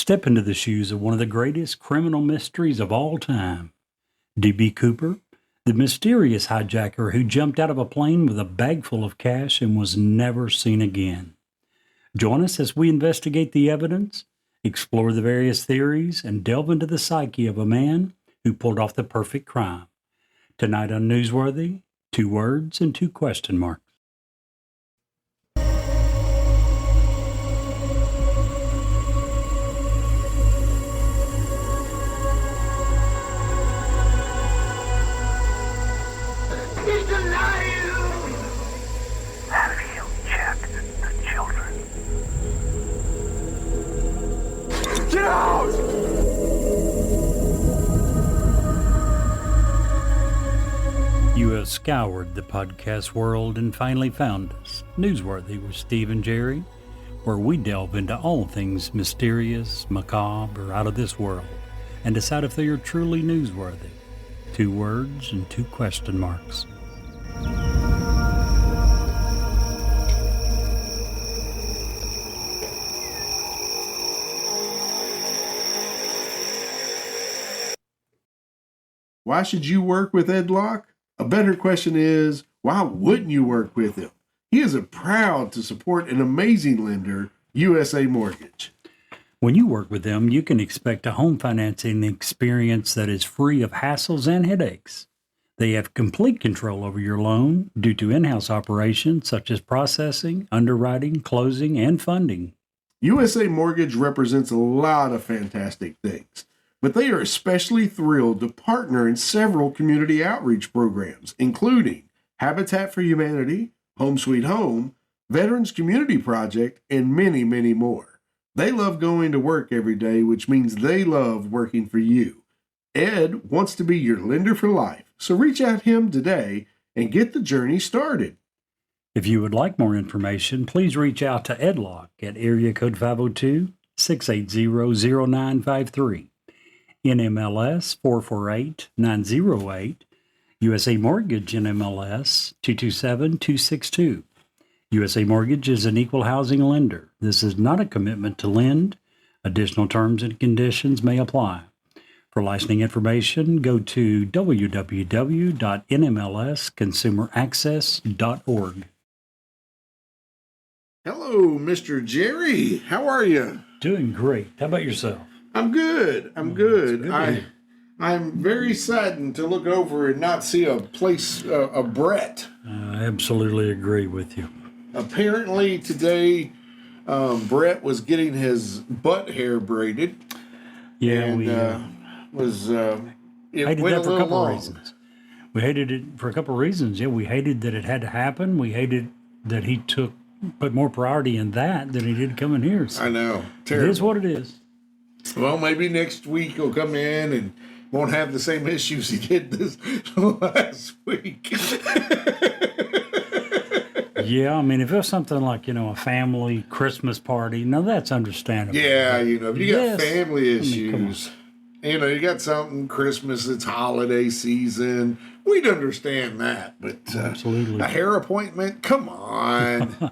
Step into the shoes of one of the greatest criminal mysteries of all time. D.B. Cooper, the mysterious hijacker who jumped out of a plane with a bag full of cash and was never seen again. Join us as we investigate the evidence, explore the various theories, and delve into the psyche of a man who pulled off the perfect crime. Tonight on Newsworthy, 2 words and 2 question marks. He's alive! Have you checked the children? Get out! You have scoured the podcast world and finally found us, Newsworthy with Steve and Jerry, where we delve into all things mysterious, macabre, or out of this world, and decide if they are truly newsworthy. 2 words and 2 question marks. Why should you work with Ed Locke? A better question is, why wouldn't you work with him? He is proud to support an amazing lender, USA Mortgage. When you work with them, you can expect a home financing experience that is free of hassles and headaches. They have complete control over your loan due to in-house operations such as processing, underwriting, closing, and funding. USA Mortgage represents a lot of fantastic things, but they are especially thrilled to partner in several community outreach programs, including Habitat for Humanity, Home Sweet Home, Veterans Community Project, and many, many more. They love going to work every day, which means they love working for you. Ed wants to be your lender for life, so reach out to him today and get the journey started. If you would like more information, please reach out to Ed Locke at area code 502-680-0953, NMLS 448908, USA Mortgage NMLS 227262. USA Mortgage is an equal housing lender. This is not a commitment to lend. Additional terms and conditions may apply. For licensing information, go to www.nmlsconsumeraccess.org. Hello, Mr. Jerry. How are you? Doing great. How about yourself? I'm good. I'm good. I'm very saddened to look over and not see a Brett. I absolutely agree with you. Apparently today, Brett was getting his butt hair braided. Yeah, and, we it hated went that for a couple long. of reasons. We hated it for a couple of reasons. Yeah, we hated that it had to happen. We hated that he put more priority in that than he did coming here. So I know. it Terrible. is what it is. Well, maybe next week he'll come in and won't have the same issues he did this last week. Yeah, I mean, if it was something like, a family Christmas party, now that's understandable. Yeah, if you got Yes. family I mean, come on. issues, you got something, Christmas, it's holiday season, we'd understand that. But Absolutely. a hair appointment, come on.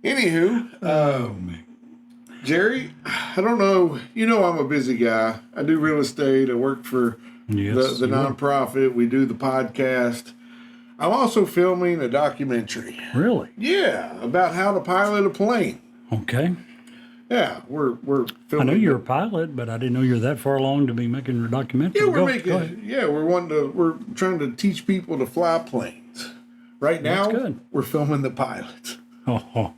Anywho, Man. Jerry, I don't know. I'm a busy guy. I do real estate. I work for Yes, the you are. nonprofit. We do the podcast. I'm also filming a documentary. Really? Yeah, about how to pilot a plane. Okay. Yeah, we're I filming. know you're a pilot, but I didn't know you're that far along to be making a documentary. Yeah, Go ahead. we're trying to teach people to fly planes. Right now, That's good. we're filming the pilots. Oh.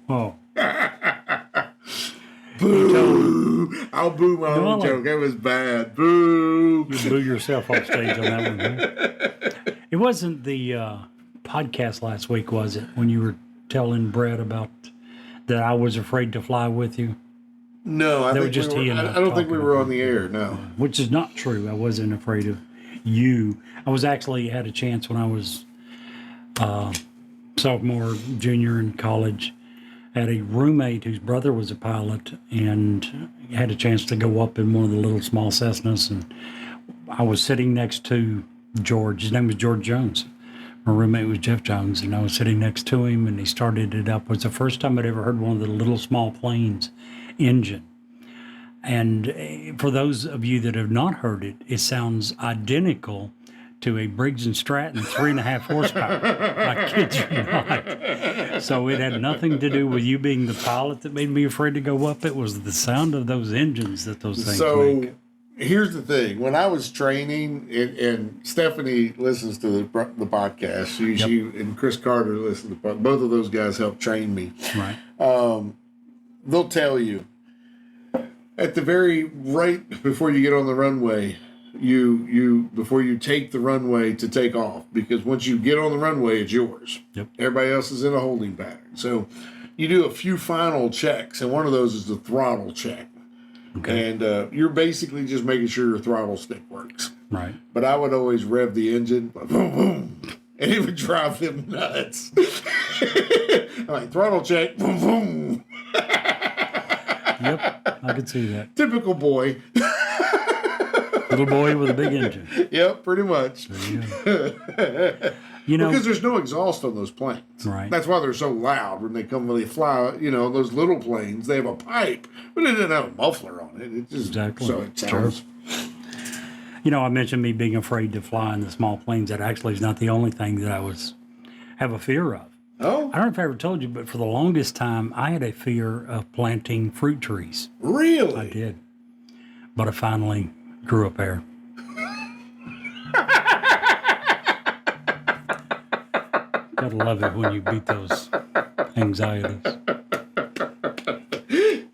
Boo! I'll boo my own like- joke. That was bad. Boo! You boo yourself off stage on that one, huh? It wasn't the podcast last week, was it? When you were telling Brett about that I was afraid to fly with you, No, I That think was just we he were, and I I don't think we talking were about on the air. No. which is not true. I wasn't afraid of you. I was actually had a chance when I was sophomore, junior in college. Had a roommate whose brother was a pilot and had a chance to go up in one of the little small Cessnas. And I was sitting next to George. His name was George Jones. My roommate was Jeff Jones, and I was sitting next to him, and he started it up. It was the first time I'd ever heard one of the little small planes engine. And for those of you that have not heard it, it sounds identical to a Briggs and Stratton 3.5 horsepower. I kid you not. So it had nothing to do with you being the pilot that made me afraid to go up. It was the sound of those engines that those things make. Here's the thing. When I was training, and Stephanie listens to the podcast, she and Chris Carter listen to both of those guys helped train me. Right. They'll tell you at the right before you get on the runway, you before you take the runway to take off, because once you get on the runway, it's yours. Yep. Everybody else is in a holding pattern. So you do a few final checks, and one of those is the throttle check. Okay. And you're basically just making sure your throttle stick works. Right. But I would always rev the engine, like, boom, boom, and it would drive them nuts. I'm like, throttle check, boom, boom. Yep, I could see that. Typical boy. Little boy with a big engine. Yep, pretty much. You know, Because there's no exhaust on those planes. Right. That's why they're so loud when they fly. Those little planes, they have a pipe, but it didn't have a muffler on it. It just, Exactly. So it sounds. I mentioned me being afraid to fly in the small planes. That actually is not the only thing that I have a fear of. Oh, I don't know if I ever told you, but for the longest time, I had a fear of planting fruit trees. really? I did. But I finally grew a pair. Gotta love it when you beat those anxieties.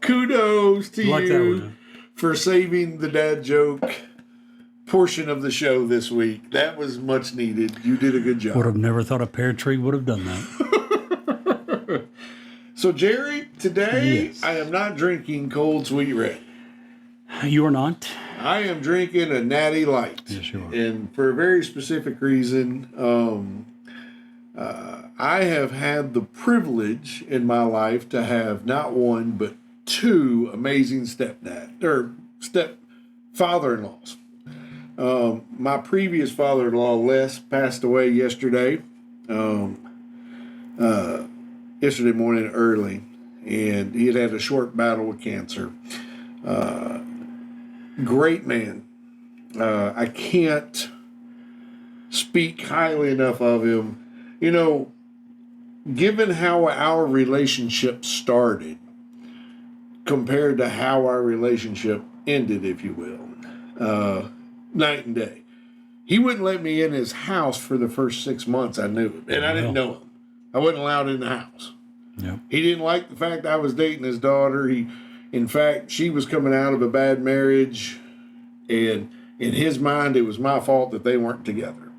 Kudos to Like that you one. for saving the dad joke portion of the show this week. That was much needed. You did a good job. Would have never thought a pear tree would have done that. So, Jerry, today Yes. I am not drinking cold sweet red. You are not? I am drinking a Natty Light. Yes, you are. And for a very specific reason, I have had the privilege in my life to have not one, but two amazing stepfather-in-laws. My previous father-in-law, Les, passed away yesterday. Yesterday morning early, and he had a short battle with cancer. Great man. I can't speak highly enough of him. Given how our relationship started compared to how our relationship ended, if you will, night and day. He wouldn't let me in his house for the first 6 months I knew him, and I didn't know him. I wasn't allowed in the house. Yep. He didn't like the fact I was dating his daughter. In fact, she was coming out of a bad marriage, and in his mind, it was my fault that they weren't together.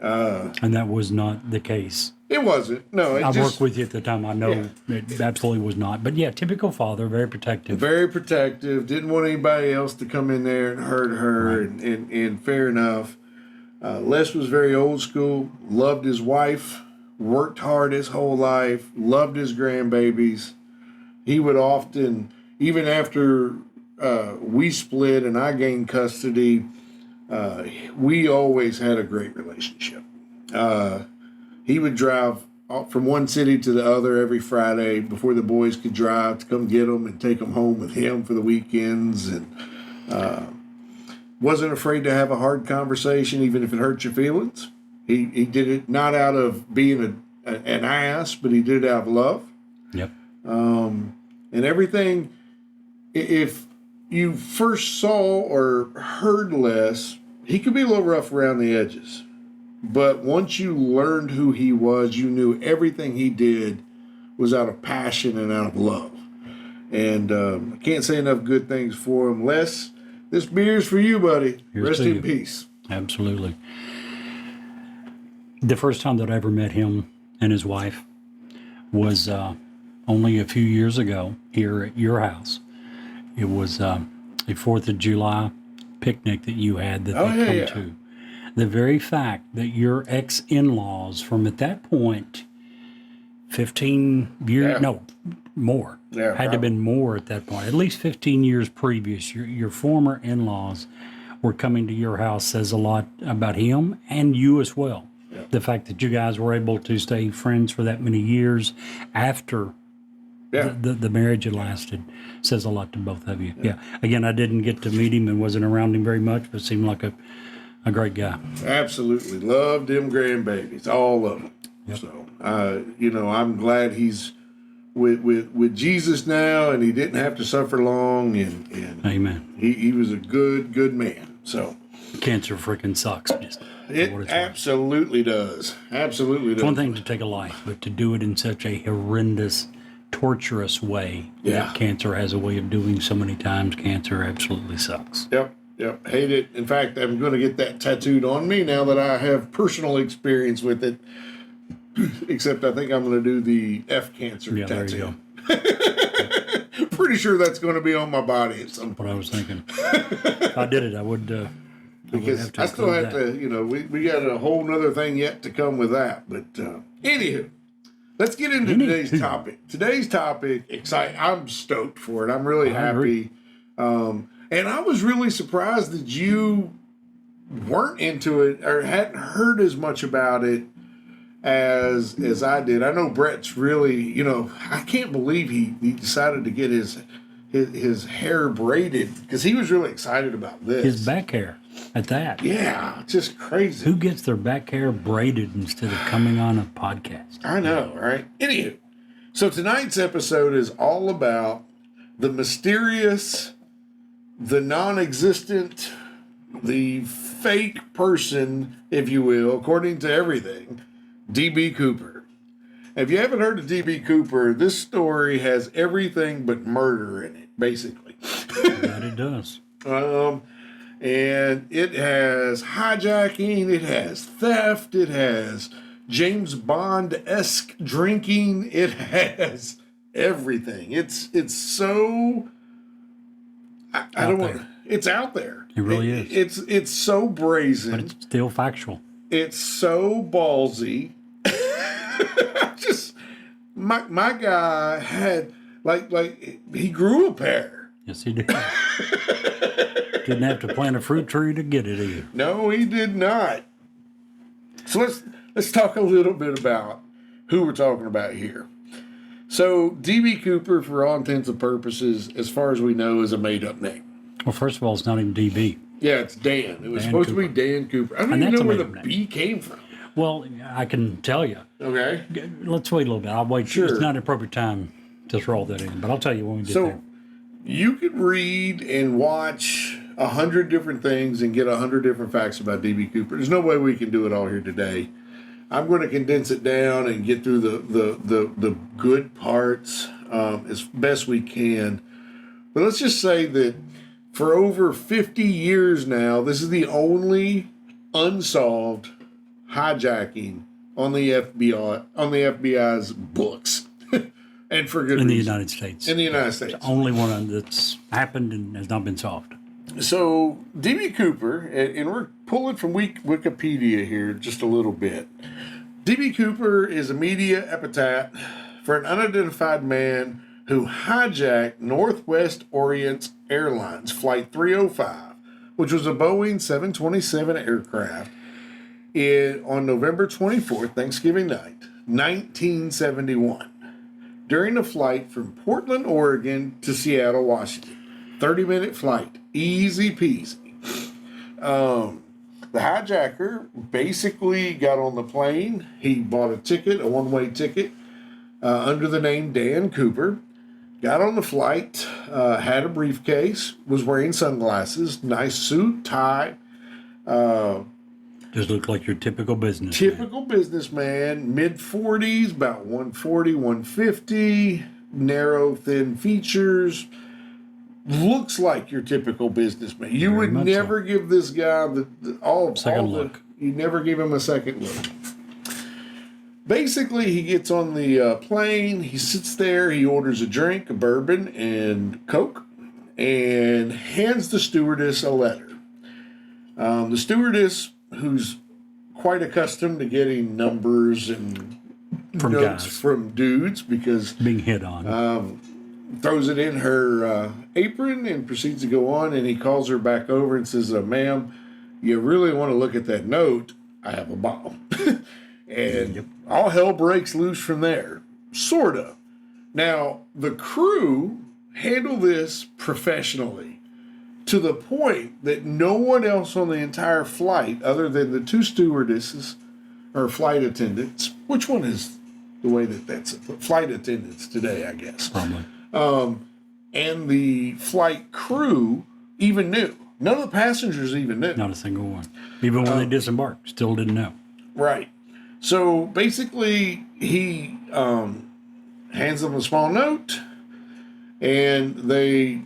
And that was not the case. It wasn't. No, I worked with you at the time. I know it absolutely was not. But yeah, typical father, very protective. Very protective. Didn't want anybody else to come in there and hurt her. Right. And fair enough. Les was very old school. Loved his wife. Worked hard his whole life. Loved his grandbabies. He would often, even after we split and I gained custody, we always had a great relationship. He would drive from one city to the other every Friday before the boys could drive to come get them and take them home with him for the weekends. And wasn't afraid to have a hard conversation, even if it hurt your feelings. He did it not out of being an ass, but he did it out of love. Yep. And everything, if you first saw or heard Les, he could be a little rough around the edges. But once you learned who he was, you knew everything he did was out of passion and out of love. And I can't say enough good things for him. Les, this beer's for you, buddy. Here's Rest to in you. peace. Absolutely. The first time that I ever met him and his wife was only a few years ago here at your house. It was a 4th of July picnic that you had that they come to. The very fact that your ex-in-laws from at that point, 15 years, no, more, Yeah, had to have been more at that point, at least 15 years previous, your former in-laws were coming to your house says a lot about him and you as well. The fact that you guys were able to stay friends for that many years after Yeah. the marriage had lasted says a lot to both of you. Yeah. Again, I didn't get to meet him and wasn't around him very much, but seemed like a great guy. Absolutely. Loved them grandbabies, all of them. Yep. So, I'm glad he's with Jesus now, and he didn't have to suffer long, and Amen. he was a good man. So Cancer freaking sucks. Just for it what it's worth. absolutely does. Absolutely does. It's one thing to take a life, but to do it in such a horrendous, torturous way Yeah. that cancer has a way of doing so many times, cancer absolutely sucks. Yep. Hate it. In fact, I'm going to get that tattooed on me now that I have personal experience with it. Except I think I'm going to do the F cancer Yeah, there tattoo. you go. Pretty sure that's going to be on my body at some point. What I was thinking. If I did it, I would Because have to I still include have to, we got a whole nother thing yet to come with that. But anywho, let's get into today's topic. Today's topic, I'm stoked for it. I'm really happy. And I was really surprised that you weren't into it or hadn't heard as much about it as I did. I know Brett's really, I can't believe he decided to get his hair braided because he was really excited about this. His back hair at that. Yeah, just crazy. Who gets their back hair braided instead of coming on a podcast? I know, right? Anywho, so tonight's episode is all about the mysterious, the non-existent, the fake person, if you will, according to everything, D.B. Cooper. If you haven't heard of D.B. Cooper, this story has everything but murder in it, basically. That it does. And it has hijacking, it has theft, it has James Bond-esque drinking, it has everything. It's so I don't want. It's out there. It really is. It's so brazen. But it's still factual. It's so ballsy. Just my guy had like he grew a pair. Yes, he did. Didn't have to plant a fruit tree to get it either. No, he did not. So let's talk a little bit about who we're talking about here. So D.B. Cooper, for all intents and purposes, as far as we know, is a made-up name. Well, first of all, it's not even DB. Yeah, it's Dan. It was Dan supposed Cooper. to be Dan Cooper. I don't And even that's know a where the made-up B came from. Well, I can tell you. Okay. Let's wait a little bit. I'll wait. Sure. It's not an appropriate time to throw that in, but I'll tell you when we get So there. you could read and watch 100 different things and get 100 different facts about D.B. Cooper. There's no way we can do it all here today. I'm going to condense it down and get through the good parts as best we can. But let's just say that for over 50 years now, this is the only unsolved hijacking on the FBI's books, and for good In the reason. United States. In the United States. Only one that's happened and has not been solved. So, D.B. Cooper, and we're pulling from Wikipedia here just a little bit. D.B. Cooper is a media epithet for an unidentified man who hijacked Northwest Orient Airlines Flight 305, which was a Boeing 727 aircraft, on November 24th, Thanksgiving night, 1971, during a flight from Portland, Oregon to Seattle, Washington. 30-minute flight. Easy peasy. The hijacker basically got on the plane. He bought a ticket, a one-way ticket, under the name Dan Cooper. Got on the flight, had a briefcase, was wearing sunglasses, nice suit, tie. Just looked like your typical business. Typical businessman, mid-40s, about 140, 150, narrow, thin features. Looks like your typical businessman. You Very would much never give this guy Second look. You never give him a second look. Basically, he gets on the plane. He sits there. He orders a drink, a bourbon, and Coke, and hands the stewardess a letter. The stewardess, who's quite accustomed to getting numbers and From notes guys. from dudes, because Being hit on. throws it in her apron and proceeds to go on, and he calls her back over and says, ma'am, you really want to look at that note? I have a bomb. And all hell breaks loose from there. Sort of. Now, the crew handled this professionally to the point that no one else on the entire flight, other than the two stewardesses or flight attendants, which one is the way that's flight attendants today, I guess, Probably. and the flight crew even knew. None of the passengers even knew. Not a single one. Even when they disembarked, still didn't know. Right. So basically, he hands them a small note, and they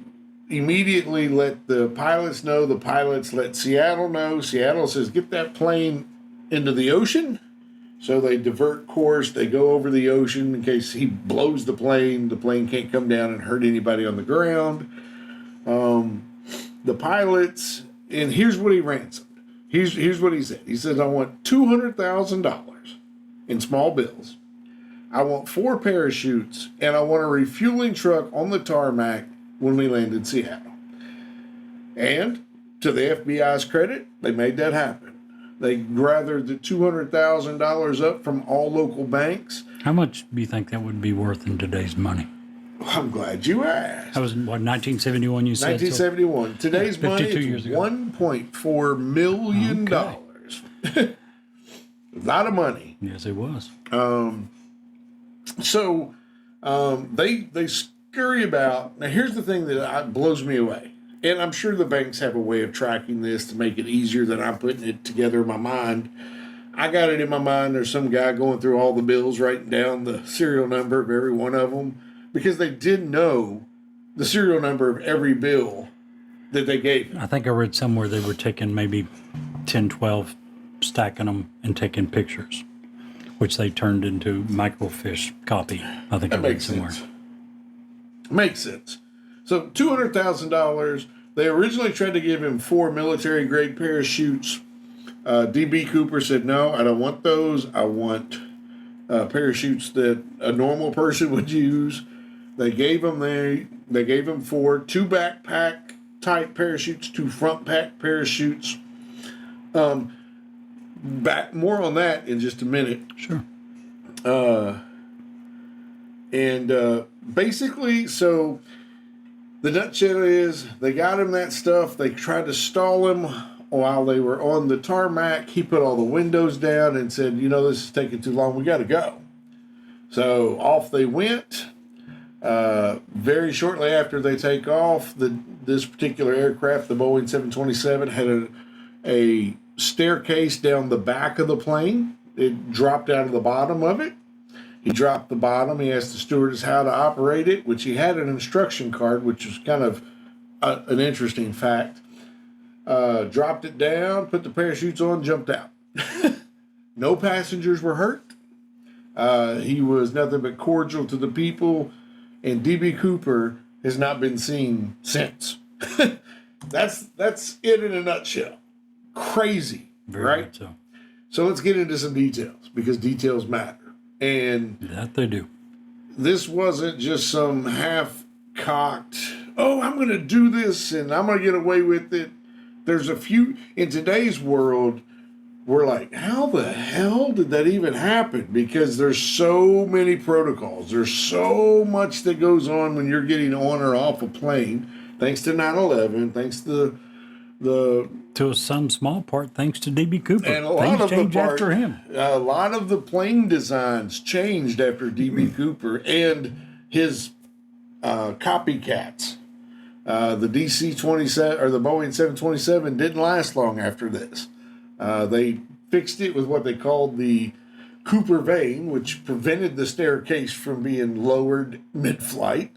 immediately let the pilots know. The pilots let Seattle know. Seattle says, get that plane into the ocean. So they divert course. They go over the ocean in case he blows the plane. The plane can't come down and hurt anybody on the ground. The pilots, and here's what he ransomed. Here's what he said. He says, I want $200,000 in small bills. I want 4 parachutes, and I want a refueling truck on the tarmac when we land in Seattle. And to the FBI's credit, they made that happen. They gathered the $200,000 up from all local banks. How much do you think that would be worth in today's money? I'm glad you asked. That was, what, 1971 you said? 1971. Today's money 52 is years ago. $1.4 million. Okay. A lot of money. Yes, it was. So they scurry about. Now, here's the thing that blows me away. And I'm sure the banks have a way of tracking this to make it easier than I'm putting it together in my mind. I got it in my mind. There's some guy going through all the bills, writing down the serial number of every one of them, because they did know the serial number of every bill that they gave him. I think I read somewhere they were taking maybe 10, 12, stacking them and taking pictures, which they turned into microfiche copy. I think I That read makes somewhere. sense. Makes sense. So $200,000. They originally tried to give him 4 military-grade parachutes. D.B. Cooper said, no, I don't want those. I want parachutes that a normal person would use. They gave him 4, 2 backpack type parachutes, 2 front pack parachutes. Back more on that in just a minute. Sure. Basically, so the nutshell is they got him that stuff. They tried to stall him while they were on the tarmac. He put all the windows down and said, this is taking too long. We got to go. So off they went. Very shortly after they take off, this particular aircraft, the Boeing 727, had a staircase down the back of the plane. It dropped out of the bottom of it. He dropped the bottom. He asked the stewardess how to operate it, which he had an instruction card, which was kind of an interesting fact. Dropped it down, put the parachutes on, jumped out. No passengers were hurt. He was nothing but cordial to the people, and D.B. Cooper has not been seen since. That's it in a nutshell. Crazy, Very right? much so. So let's get into some details, because details matter. And That they do. this wasn't just some half-cocked, I'm going to do this and I'm going to get away with it. There's a few, in today's world, we're like, how the hell did that even happen? Because there's so many protocols. There's so much that goes on when you're getting on or off a plane, thanks to 9/11, thanks to To some small part, thanks to D.B. Cooper. and a lot Things of the changed part, after him. a lot of the plane designs changed after D.B. Cooper and his copycats. The DC-27 or the Boeing 727 didn't last long after this. They fixed it with what they called the Cooper vane, which prevented the staircase from being lowered mid-flight.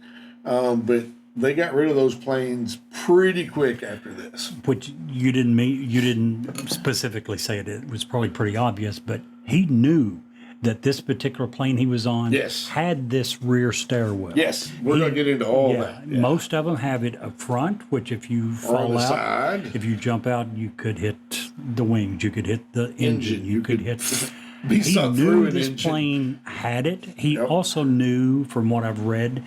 But they got rid of those planes pretty quick after this. Which you didn't specifically say it. It was probably pretty obvious, but he knew that this particular plane he was on Yes. had this rear stairwell. Yes, we're going to get into all that. Yeah. Most of them have it up front, which if you fall the out, side. if you jump out, you could hit the wings, you could hit the engine, you could hit. Be He sucked through knew an this engine. plane had it. He also knew, from what I've read,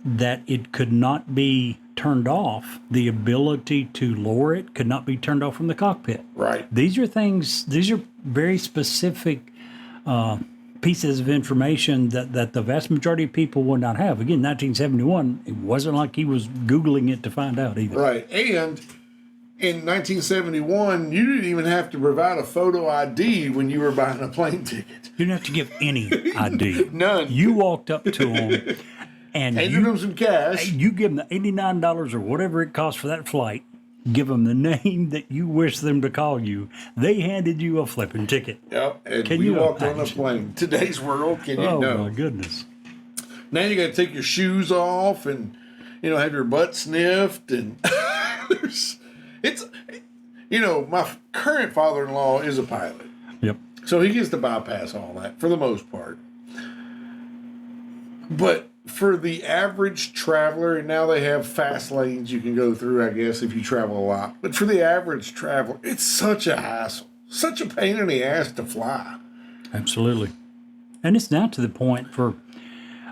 that it could not be turned off. The ability to lower it could not be turned off from the cockpit. Right. These are things, these are very specific pieces of information that the vast majority of people would not have. Again, 1971, it wasn't like he was Googling it to find out either. Right. And in 1971, you didn't even have to provide a photo ID when you were buying a plane ticket. You didn't have to give any ID. None. You walked up to them and Handed them some cash. you give them the $89 or whatever it cost for that flight. Give them the name that you wish them to call you. They handed you a flipping ticket. Yep. And Can we you walked on a imagine? plane. Today's world, can you Oh know? my goodness. Now you got to take your shoes off and, have your butt sniffed. And my current father-in-law is a pilot. Yep. So he gets to bypass all that for the most part. But for the average traveler, and now they have fast lanes you can go through, I guess, if you travel a lot. But for the average traveler, it's such a hassle, such a pain in the ass to fly. Absolutely. And it's now to the point for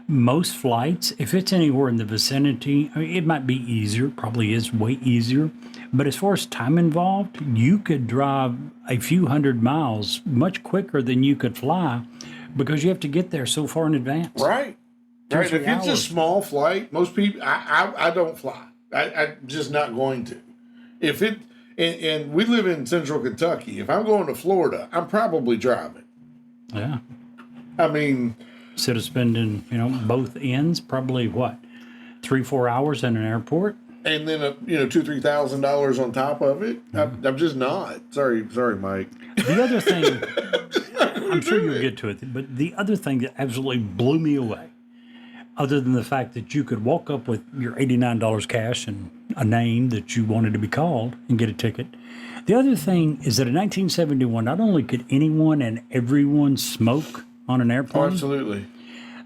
most flights, if it's anywhere in the vicinity, I mean, it might be easier, probably is way easier. But as far as time involved, you could drive a few hundred miles much quicker than you could fly because you have to get there so far in advance. Right. Two or Right. three If it's a hours. small flight, most people, I don't fly. I'm just not going to. If it, and we live in central Kentucky. If I'm going to Florida, I'm probably driving. Yeah. I mean, Instead of spending, both ends, probably what, 3-4 hours in an airport? and then $2,000-3,000 on top of it. I'm just not. Sorry, Mike. The other thing, I'm sure you'll get to it, but the other thing that absolutely blew me away, other than the fact that you could walk up with your $89 cash and a name that you wanted to be called and get a ticket. The other thing is that in 1971, not only could anyone and everyone smoke on an Oh, airplane, absolutely.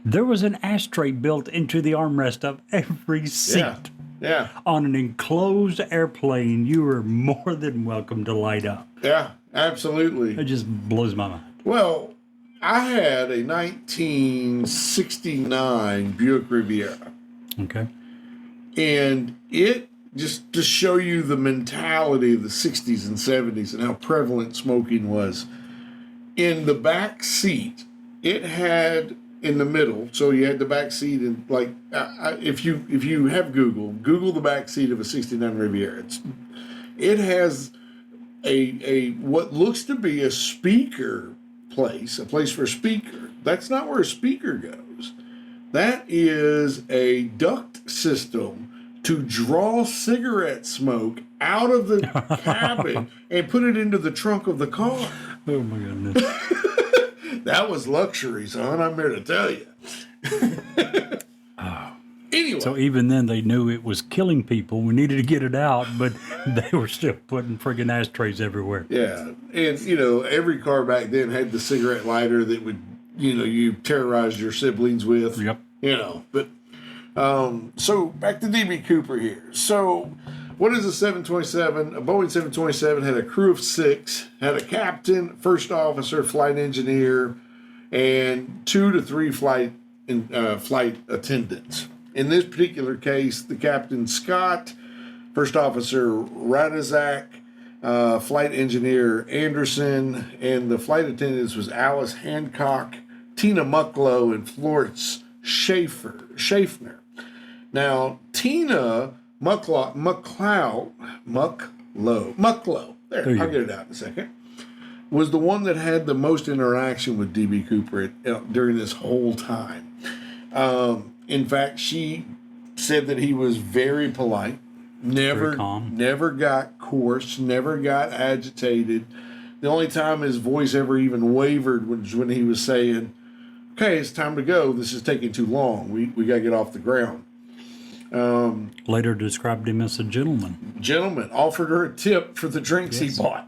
there was an ashtray built into the armrest of every seat. Yeah. On an enclosed airplane, you are more than welcome to light up. Yeah. Absolutely. It just blows my mind. Well, I had a 1969 Buick Riviera, Okay. and it just to show you the mentality of the 60s and 70s and how prevalent smoking was. In the back seat, it had in the middle, so you had the back seat, and if you have Google the back seat of a 69 Riviera. It has a what looks to be a speaker place, a place for a speaker. That's not where a speaker goes. That is a duct system to draw cigarette smoke out of the cabin and put it into the trunk of the car. Oh my goodness. That was luxury, son. I'm here to tell you. Anyway, So even then, they knew it was killing people. We needed to get it out, but they were still putting friggin' ashtrays everywhere. yeah, and every car back then had the cigarette lighter that would, you terrorized your siblings with. Yep. But so back to DB Cooper here. So what is a 727? A Boeing 727 had a crew of 6, had a captain, first officer, flight engineer, and 2 to 3 flight attendants. In this particular case, the captain Scott, first officer Radizak, flight engineer Anderson, and the flight attendants was Alice Hancock, Tina Mucklow, and Florence Schaffner. Now, Tina Mucklow, there, There you I'll go. get it out in a second, was the one that had the most interaction with DB Cooper during this whole time. In fact, she said that he was very polite, Very calm. never got coarse, never got agitated. The only time his voice ever even wavered was when he was saying, "Okay, it's time to go. This is taking too long. We got to get off the ground." Later described him as a gentleman. Gentleman offered her a tip for the drinks he bought.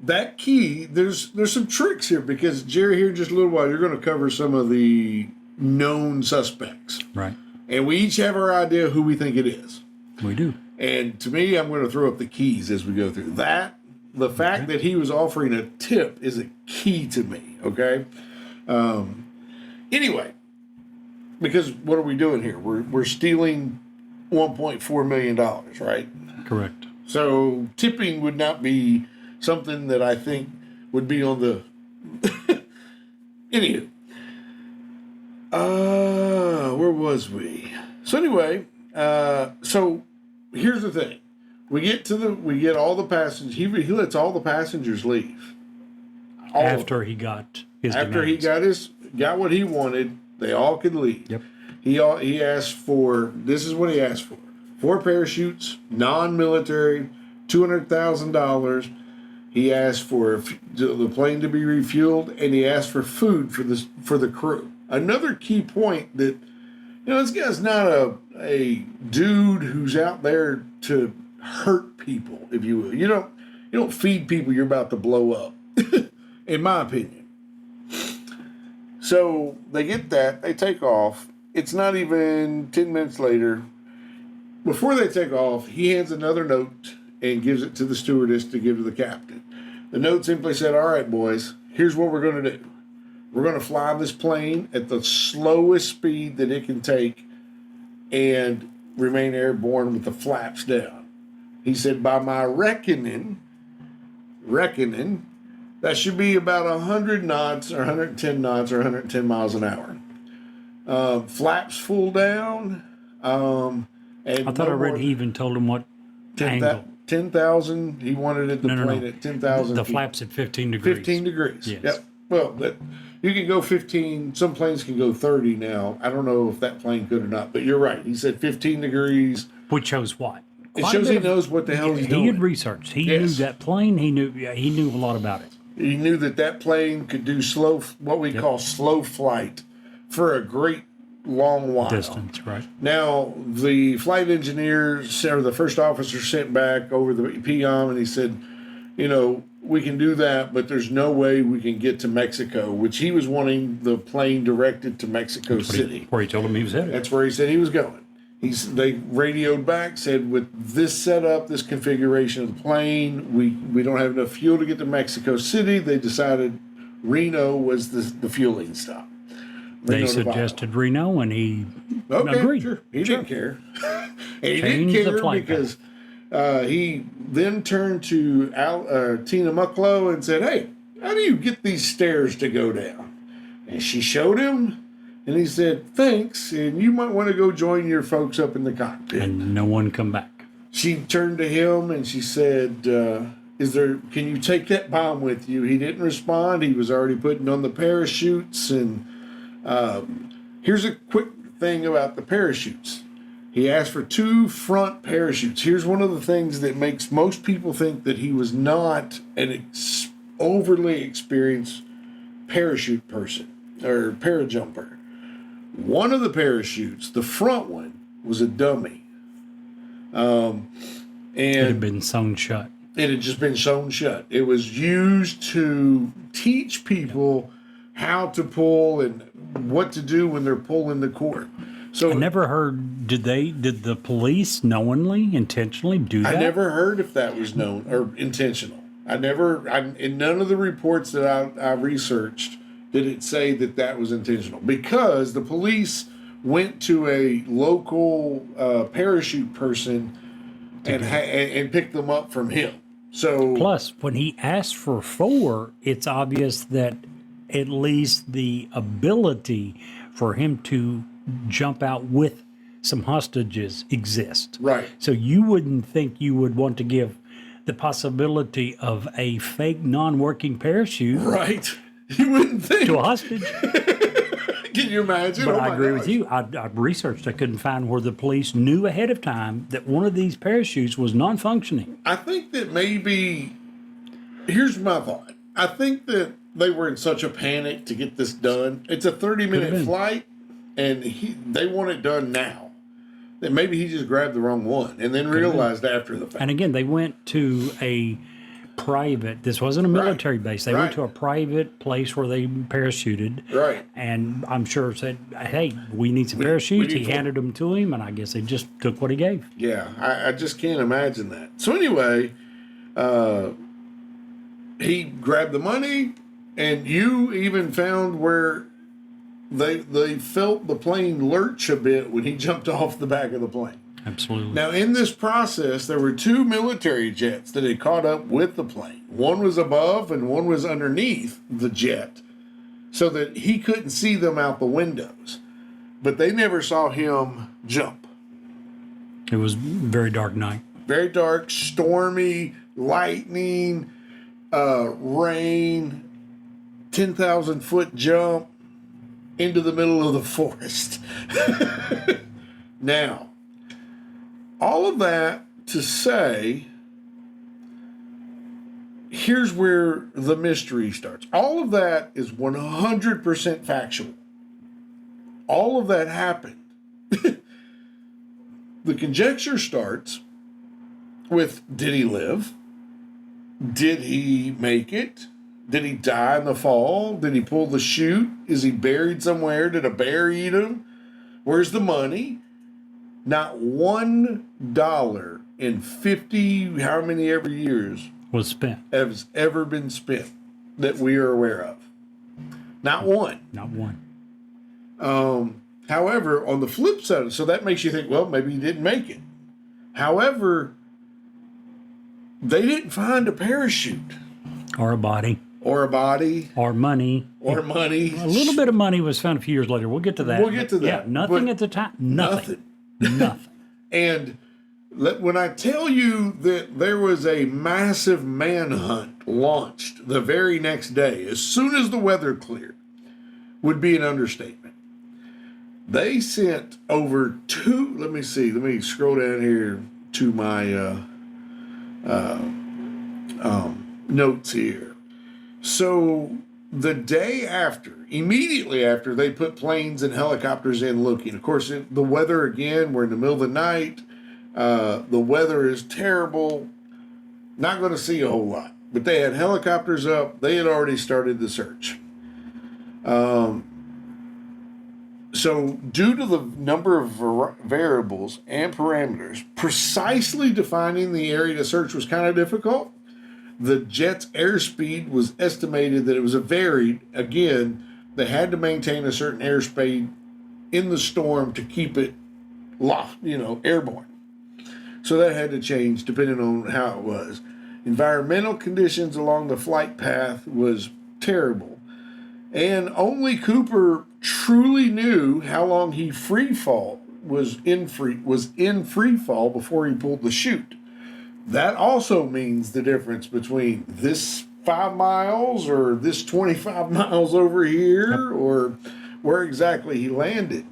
That key, there's some tricks here because Jerry, here in just a little while, you're going to cover some of the known suspects. Right. And we each have our idea who we think it is. We do. And to me, I'm going to throw up the keys as we go through. The fact that he was offering a tip is a key to me, okay? Anyway, because what are we doing here? We're stealing $1.4 million, right? Correct. So tipping would not be something that I think would be on the Anywho, where was we? So anyway, so here's the thing: we get all the passengers. He lets all the passengers leave. All of them. After he got his After demands. he got what he wanted, they all could leave. Yep. He asked for, this is what he asked for: 4 parachutes, non-military, $200,000. He asked for the plane to be refueled, and he asked for food for the crew. Another key point that, this guy's not a dude who's out there to hurt people, if you will. You don't feed people you're about to blow up, in my opinion. So they get that, they take off. It's not even 10 minutes later. Before they take off, he hands another note and gives it to the stewardess to give to the captain. The note simply said, "All right, boys, here's what we're going to do. We're going to fly this plane at the slowest speed that it can take and remain airborne with the flaps down." He said, "By my reckoning, that should be about 100 knots or 110 knots or 110 miles an hour. Flaps full down. And I thought I read he even told him what angle. 10,000. He wanted it to plane at 10,000. The flaps at 15 degrees. 15 degrees. Yes. Yep. Well, you can go 15. Some planes can go 30 now. I don't know if that plane could or not, but you're right. He said 15 degrees. Which shows what? It Quite a shows bit he of- knows what the hell he's He doing. had researched. He Yes. knew that plane. He knew a lot about it. He knew that plane could do what we call slow flight for a great long while. Distance, right? Now, the flight engineer, or the first officer, sent back over the PM, and he said, we can do that, but there's no way we can get to Mexico, which he was wanting the plane directed to Mexico City. Where he told him he was headed. That's where he said he was going. They radioed back, said, with this setup, this configuration of the plane, we don't have enough fuel to get to Mexico City. They decided Reno was the fueling stop. They Reno, Nevada. suggested Reno, and he Okay, agreed. sure. He didn't care. And he Changed didn't the care flight because he then turned to Tina Mucklow and said, "Hey, how do you get these stairs to go down?" And she showed him, and he said, "Thanks, and you might want to go join your folks up in the cockpit." And no one come back. She turned to him and she said, can you take that bomb with you? He didn't respond. He was already putting on the parachutes. And here's a quick thing about the parachutes. He asked for 2 front parachutes. Here's one of the things that makes most people think that he was not an overly experienced parachute person or parajumper. One of the parachutes, the front one, was a dummy. It had And been sewn shut. it had just been sewn shut. It was used to teach people how to pull and what to do when they're pulling the cord. So I never heard. Did the police knowingly, intentionally do that? I never heard if that was known or intentional. In none of the reports that I researched did it say that was intentional, because the police went to a local parachute person and picked them up from him. So Plus, when he asked for 4, it's obvious that at least the ability for him to jump out with some hostages exist. right, So you wouldn't think you would want to give the possibility of a fake non-working parachute right. You wouldn't think. to a hostage. Can you imagine? But Oh I my agree gosh. with you. I researched. I couldn't find where the police knew ahead of time that one of these parachutes was non-functioning. I think that maybe, here's my thought. I think that they were in such a panic to get this done. It's a 30-minute been. flight, and they want it done now. That maybe he just grabbed the wrong one and then realized after the fact. And again, they went to a private. This wasn't a military base. They Right. went to a private place where they parachuted. Right. And I'm sure said, "Hey, we need some parachutes." need He four. handed them to him, and I guess they just took what he gave. Yeah, I just can't imagine that. So anyway, he grabbed the money, and you even found where they felt the plane lurch a bit when he jumped off the back of the plane. Absolutely. Now, in this process, there were 2 military jets that had caught up with the plane. One was above and one was underneath the jet. so that he couldn't see them out the windows. But they never saw him jump. It was a very dark night. Very dark, stormy, lightning, rain, 10,000 foot jump into the middle of the forest. Now, all of that to say, here's where the mystery starts. All of that is 100% factual. All of that happened. The conjecture starts with, did he live? Did he make it? Did he die in the fall? Did he pull the chute? Is he buried somewhere? Did a bear eat him? Where's the money? Not $1 in 50, how many ever years Was spent. has ever been spent that we are aware of. Not one. Not one. However, on the flip side, so that makes you think, well, maybe he didn't make it. However, they didn't find a parachute Or a body. or a body Or money. or money. A little bit of money was found a few years later. We'll get to that. We'll get to that. Yeah, nothing But at the time. Nothing. Nothing. And when I tell you that there was a massive manhunt launched the very next day, as soon as the weather cleared, would be an understatement. They sent over let me scroll down here to my notes here. So the day after, immediately after, they put planes and helicopters in looking. Of course, the weather again, we're in the middle of the night. The weather is terrible. Not going to see a whole lot. But they had helicopters up. They had already started the search. So due to the number of variables and parameters, precisely defining the area to search was kind of difficult. The jet's airspeed was estimated that it was varied. Again, they had to maintain a certain airspeed in the storm to keep it airborne. So that had to change depending on how it was. Environmental conditions along the flight path was terrible. And only Cooper truly knew how long he was in free fall before he pulled the chute. That also means the difference between this 5 miles or this 25 miles over here or where exactly he landed.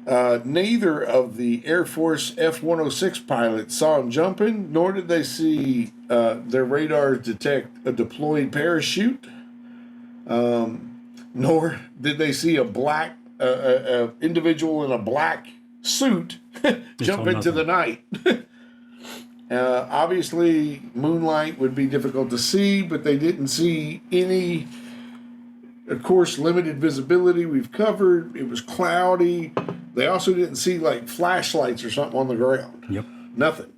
Neither of the Air Force F-106 pilots saw him jumping, nor did they see their radars detect a deployed parachute, nor did they see a black individual in a black suit jump into the night. Obviously, moonlight would be difficult to see, but they didn't see any. Of course, limited visibility we've covered. It was cloudy. They also didn't see like flashlights or something on the ground. Yep. Nothing.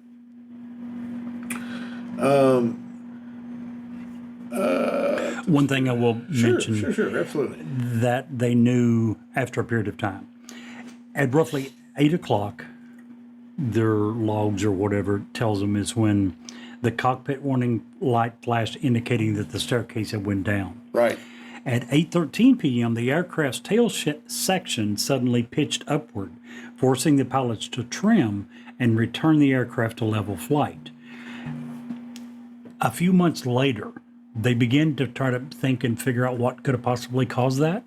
One thing I will mention Sure, absolutely. that they knew after a period of time. At roughly 8 o'clock, their logs or whatever tells them is when the cockpit warning light flashed indicating that the staircase had went down. Right. At 8:13 p.m., the aircraft's tail section suddenly pitched upward, forcing the pilots to trim and return the aircraft to level flight. A few months later, they began to try to think and figure out what could have possibly caused that.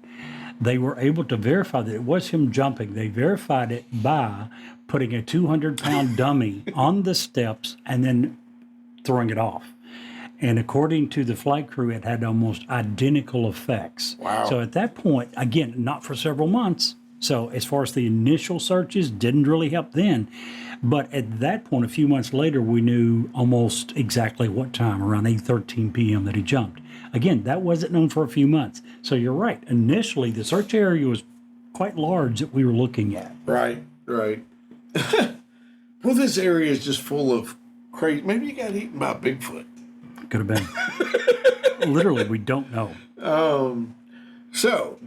They were able to verify that it was him jumping. They verified it by putting a 200-pound dummy on the steps and then throwing it off. And according to the flight crew, it had almost identical effects. Wow. So at that point, again, not for several months. So as far as the initial searches, didn't really help then. But at that point, a few months later, we knew almost exactly what time, around 8:13 p.m. that he jumped. Again, that wasn't known for a few months. So you're right. Initially, the search area was quite large that we were looking at. Right. Well, this area is just full of crazy. Maybe you got eaten by Bigfoot. Could have been. Literally, we don't know. So,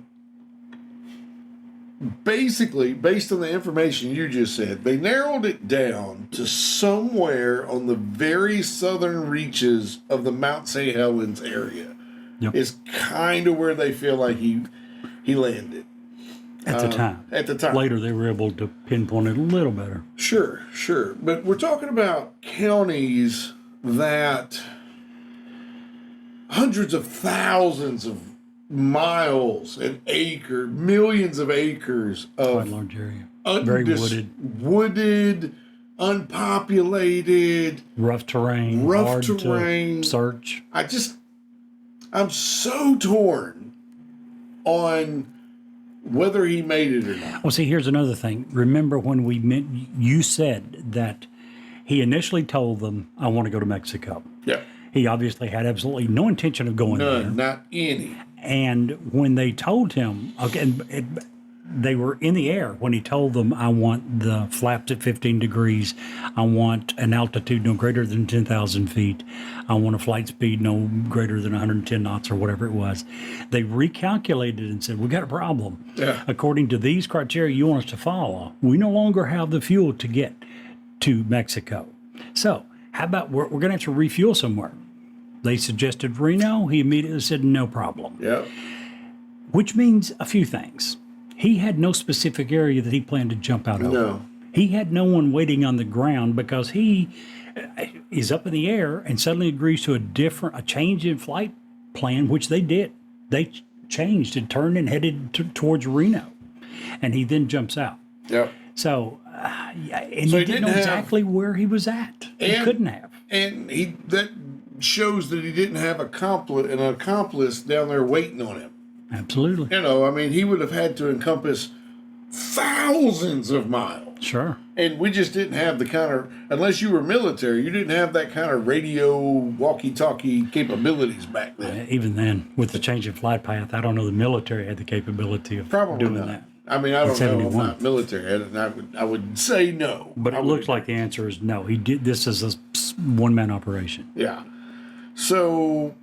basically, based on the information you just said, they narrowed it down to somewhere on the very southern reaches of the Mount St. Helens area. Yep. is kind of where they feel like he landed At the time. at the time. Later, they were able to pinpoint it a little better. Sure. But we're talking about counties that hundreds of thousands of miles and millions of acres Quite a of large area. Very wooded, unpopulated, Rough terrain. Rough hard terrain. to search. I'm so torn on whether he made it or not. Well, see, here's another thing. Remember when you said that he initially told them, I want to go to Mexico. Yeah. He obviously had absolutely no intention of going there. None, not any. And when they told him, they were in the air when he told them, I want the flaps at 15 degrees. I want an altitude no greater than 10,000 feet. I want a flight speed no greater than 110 knots or whatever it was. They recalculated and said, we got a problem. Yeah. According to these criteria you want us to follow, we no longer have the fuel to get to Mexico. So how about we're going to have to refuel somewhere? They suggested Reno. He immediately said, no problem. Yeah. Which means a few things. He had no specific area that he planned to jump out of. No. He had no one waiting on the ground because he is up in the air and suddenly agrees to a change in flight plan, which they did. They changed and turned and headed towards Reno. And he then jumps out. Yeah. So, and So he didn't know exactly where he was at. He couldn't have. And that shows that he didn't have an accomplice down there waiting on him. Absolutely. You know, I mean, he would have had to encompass thousands of miles. Sure. And we just didn't have the kind of, unless you were military, you didn't have that kind of radio walkie-talkie capabilities back then. Even then, with the change in flight path, I don't know the military had the capability of Probably doing not. that. I mean, I don't know. I'm 71. not military. I would say no. But it looks like the answer is no. He did. This is a one-man operation. Yeah. So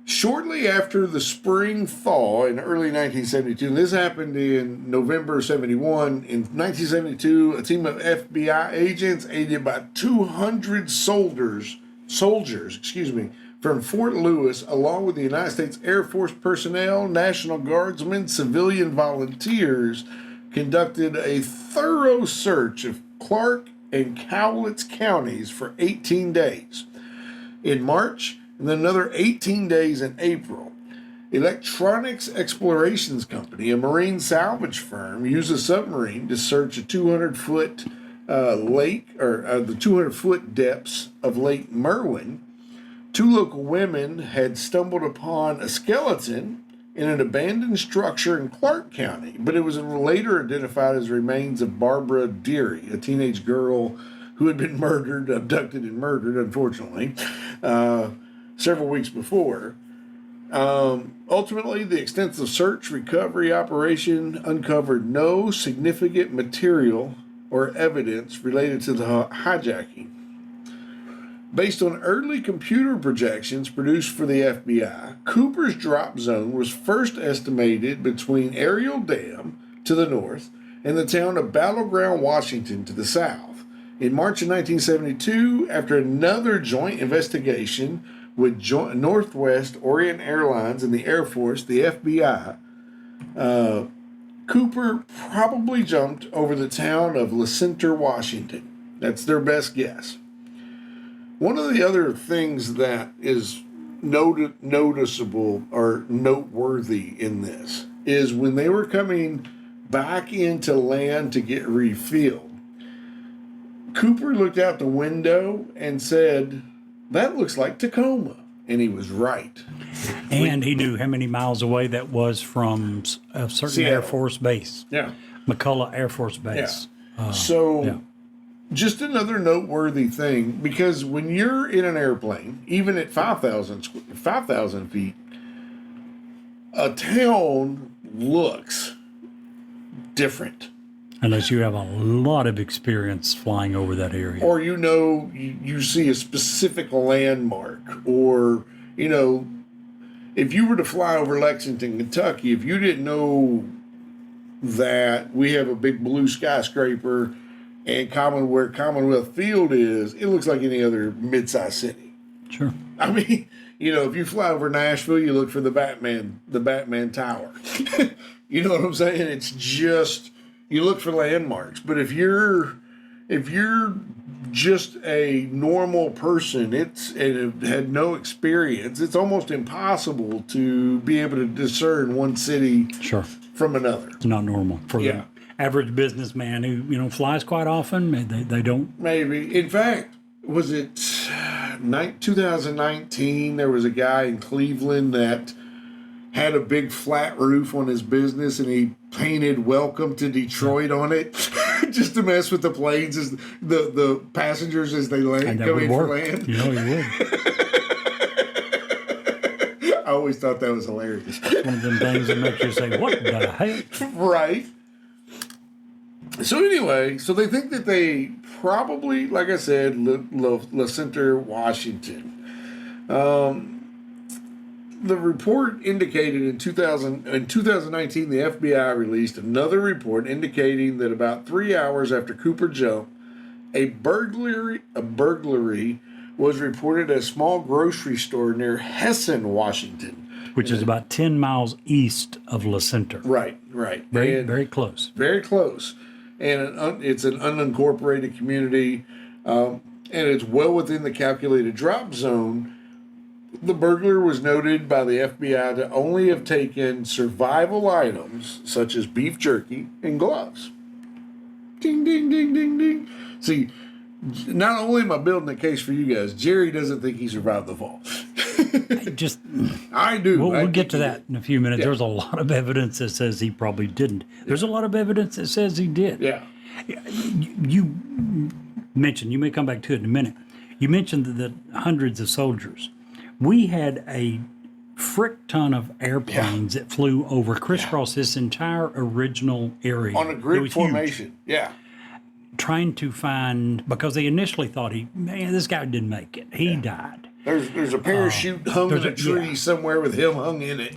shortly after the spring thaw in early 1972, and this happened in November 71, in 1972, a team of FBI agents aided by 200 soldiers, from Fort Lewis, along with the United States Air Force personnel, National Guardsmen, civilian volunteers, conducted a thorough search of Clark and Cowlitz counties for 18 days. In March, and then another 18 days in April, Electronics Explorations Company, a marine salvage firm, used a submarine to search a 200-foot lake, or the 200-foot depths of Lake Merwin. Two local women had stumbled upon a skeleton in an abandoned structure in Clark County, but it was later identified as remains of Barbara Deary, a teenage girl who had been abducted and murdered, unfortunately, several weeks before. Ultimately, the extensive search recovery operation uncovered no significant material or evidence related to the hijacking. Based on early computer projections produced for the FBI, Cooper's drop zone was first estimated between Ariel Dam to the north and the town of Battleground, Washington to the south. In March of 1972, after another joint investigation with Northwest Orient Airlines and the Air Force, the FBI, Cooper probably jumped over the town of LaCenter, Washington. That's their best guess. One of the other things that is noticeable or noteworthy in this is when they were coming back into land to get refilled, Cooper looked out the window and said, "That looks like Tacoma." And he was right. And he knew how many miles away that was from a certain Seattle. Air Force base, Yeah. McCullough Air Force Base. So, just another noteworthy thing, because when you're in an airplane, even at 5,000 feet, a town looks different. Unless you have a lot of experience flying over that area. Or you see a specific landmark, or if you were to fly over Lexington, Kentucky, if you didn't know that we have a big blue skyscraper and where Commonwealth Field is, it looks like any other mid-sized city. Sure. I mean, You know, if you fly over Nashville, you look for the Batman Tower. You know what I'm saying? It's just, you look for landmarks. But if you're just a normal person, and had no experience, it's almost impossible to be able to discern one city Sure. from another. It's not normal for Yeah. the average businessman who, flies quite often. They don't. Maybe. In fact, was it 2019? There was a guy in Cleveland that had a big flat roof on his business, and he painted "Welcome to Detroit" on it, just to mess with the planes, as the passengers as they land, And that come would in for work. land. You would. I always thought that was hilarious. One of them things that makes you say, what the hell? Right. So anyway, so they think that they probably, like I said, La Center, Washington. The report indicated in 2019, the FBI released another report indicating that about 3 hours after Cooper jumped, a burglary was reported at a small grocery store near Hessen, Washington. Which is about 10 miles east of La Center. Right. Very, And- very close. very close, and it's an unincorporated community, and it's well within the calculated drop zone. The burglar was noted by the FBI to only have taken survival items such as beef jerky and gloves. Ding, ding, ding, ding, ding. See, not only am I building a case for you guys, Jerry doesn't think he survived the fall. Just, I do. we'll I get to think he that in a few minutes. Yeah. There's a lot of evidence that says he probably didn't. There's a lot of evidence that says he did. did. Yeah. You mentioned, you may come back to it in a minute, you mentioned the hundreds of soldiers. We had a frick ton of airplanes that flew over, crisscross this entire original area. On a It grid was huge. formation. Yeah. Trying to find, because they initially thought this guy didn't make it. He died. There's a parachute hung in a tree somewhere with him hung in it.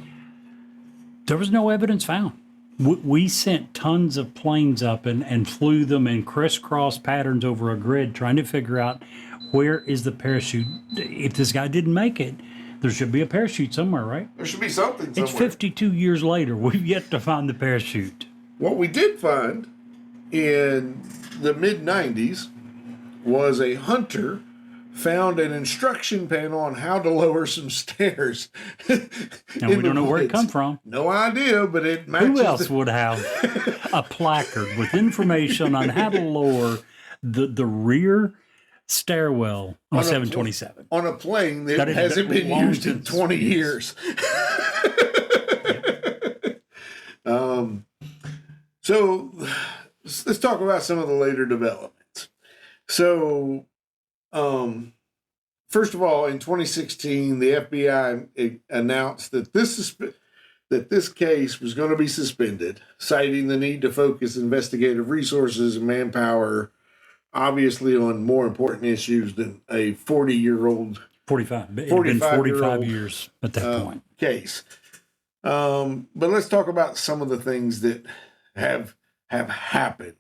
There was no evidence found. We sent tons of planes up and flew them in crisscross patterns over a grid, trying to figure out where is the parachute. If this guy didn't make it, there should be a parachute somewhere, right? There should be something somewhere. It's 52 years later. We've yet to find the parachute. What we did find in the mid-90s was a hunter found an instruction panel on how to lower some stairs. And we don't know where it come from. No idea, but it matches. Who else would have a placard with information on how to lower the rear stairwell on 727? On a plane that That is hasn't been long used in since 20 years. So let's talk about some of the later developments. So, first of all, in 2016, the FBI announced that this case was going to be suspended, citing the need to focus investigative resources and manpower, obviously, on more important issues than a 40-year-old 45. It had been 45 45-year-old, years at that point. case. But let's talk about some of the things that have happened.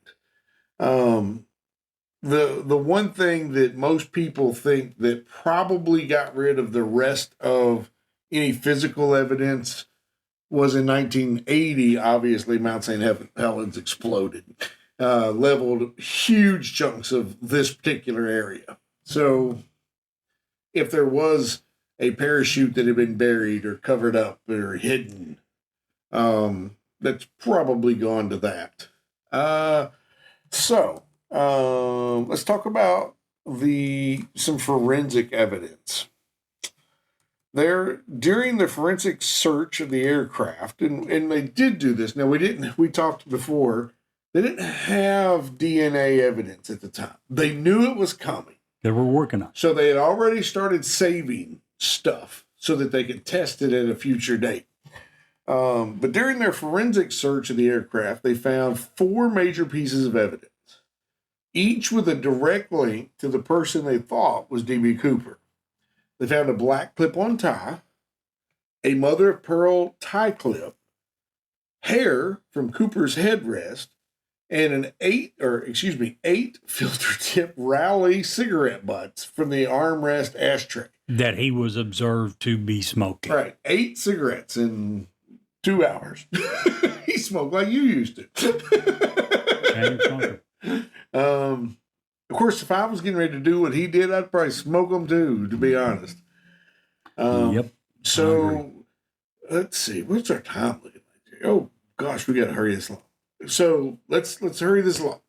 The one thing that most people think that probably got rid of the rest of any physical evidence was in 1980. Obviously, Mount St. Helens exploded, leveled huge chunks of this particular area. So if there was a parachute that had been buried or covered up or hidden, that's probably gone to that. Let's talk about some forensic evidence. During the forensic search of the aircraft, and they did do this. Now we talked before, they didn't have DNA evidence at the time. They knew it was coming. They were working on it. So they had already started saving stuff so that they could test it at a future date. But during their forensic search of the aircraft, they found 4 major pieces of evidence, each with a direct link to the person they thought was D.B. Cooper. They found a black clip-on tie, a mother-of-pearl tie clip, hair from Cooper's headrest, and eight filter tip Rowley cigarette butts from the armrest ashtray. That he was observed to be smoking. Right. 8 cigarettes in 2 hours. He smoked like you used to. Of course, if I was getting ready to do what he did, I'd probably smoke them too, to be honest. Yep. So let's see. What's our time looking like here? Oh gosh, we got to hurry this along. So let's hurry this along.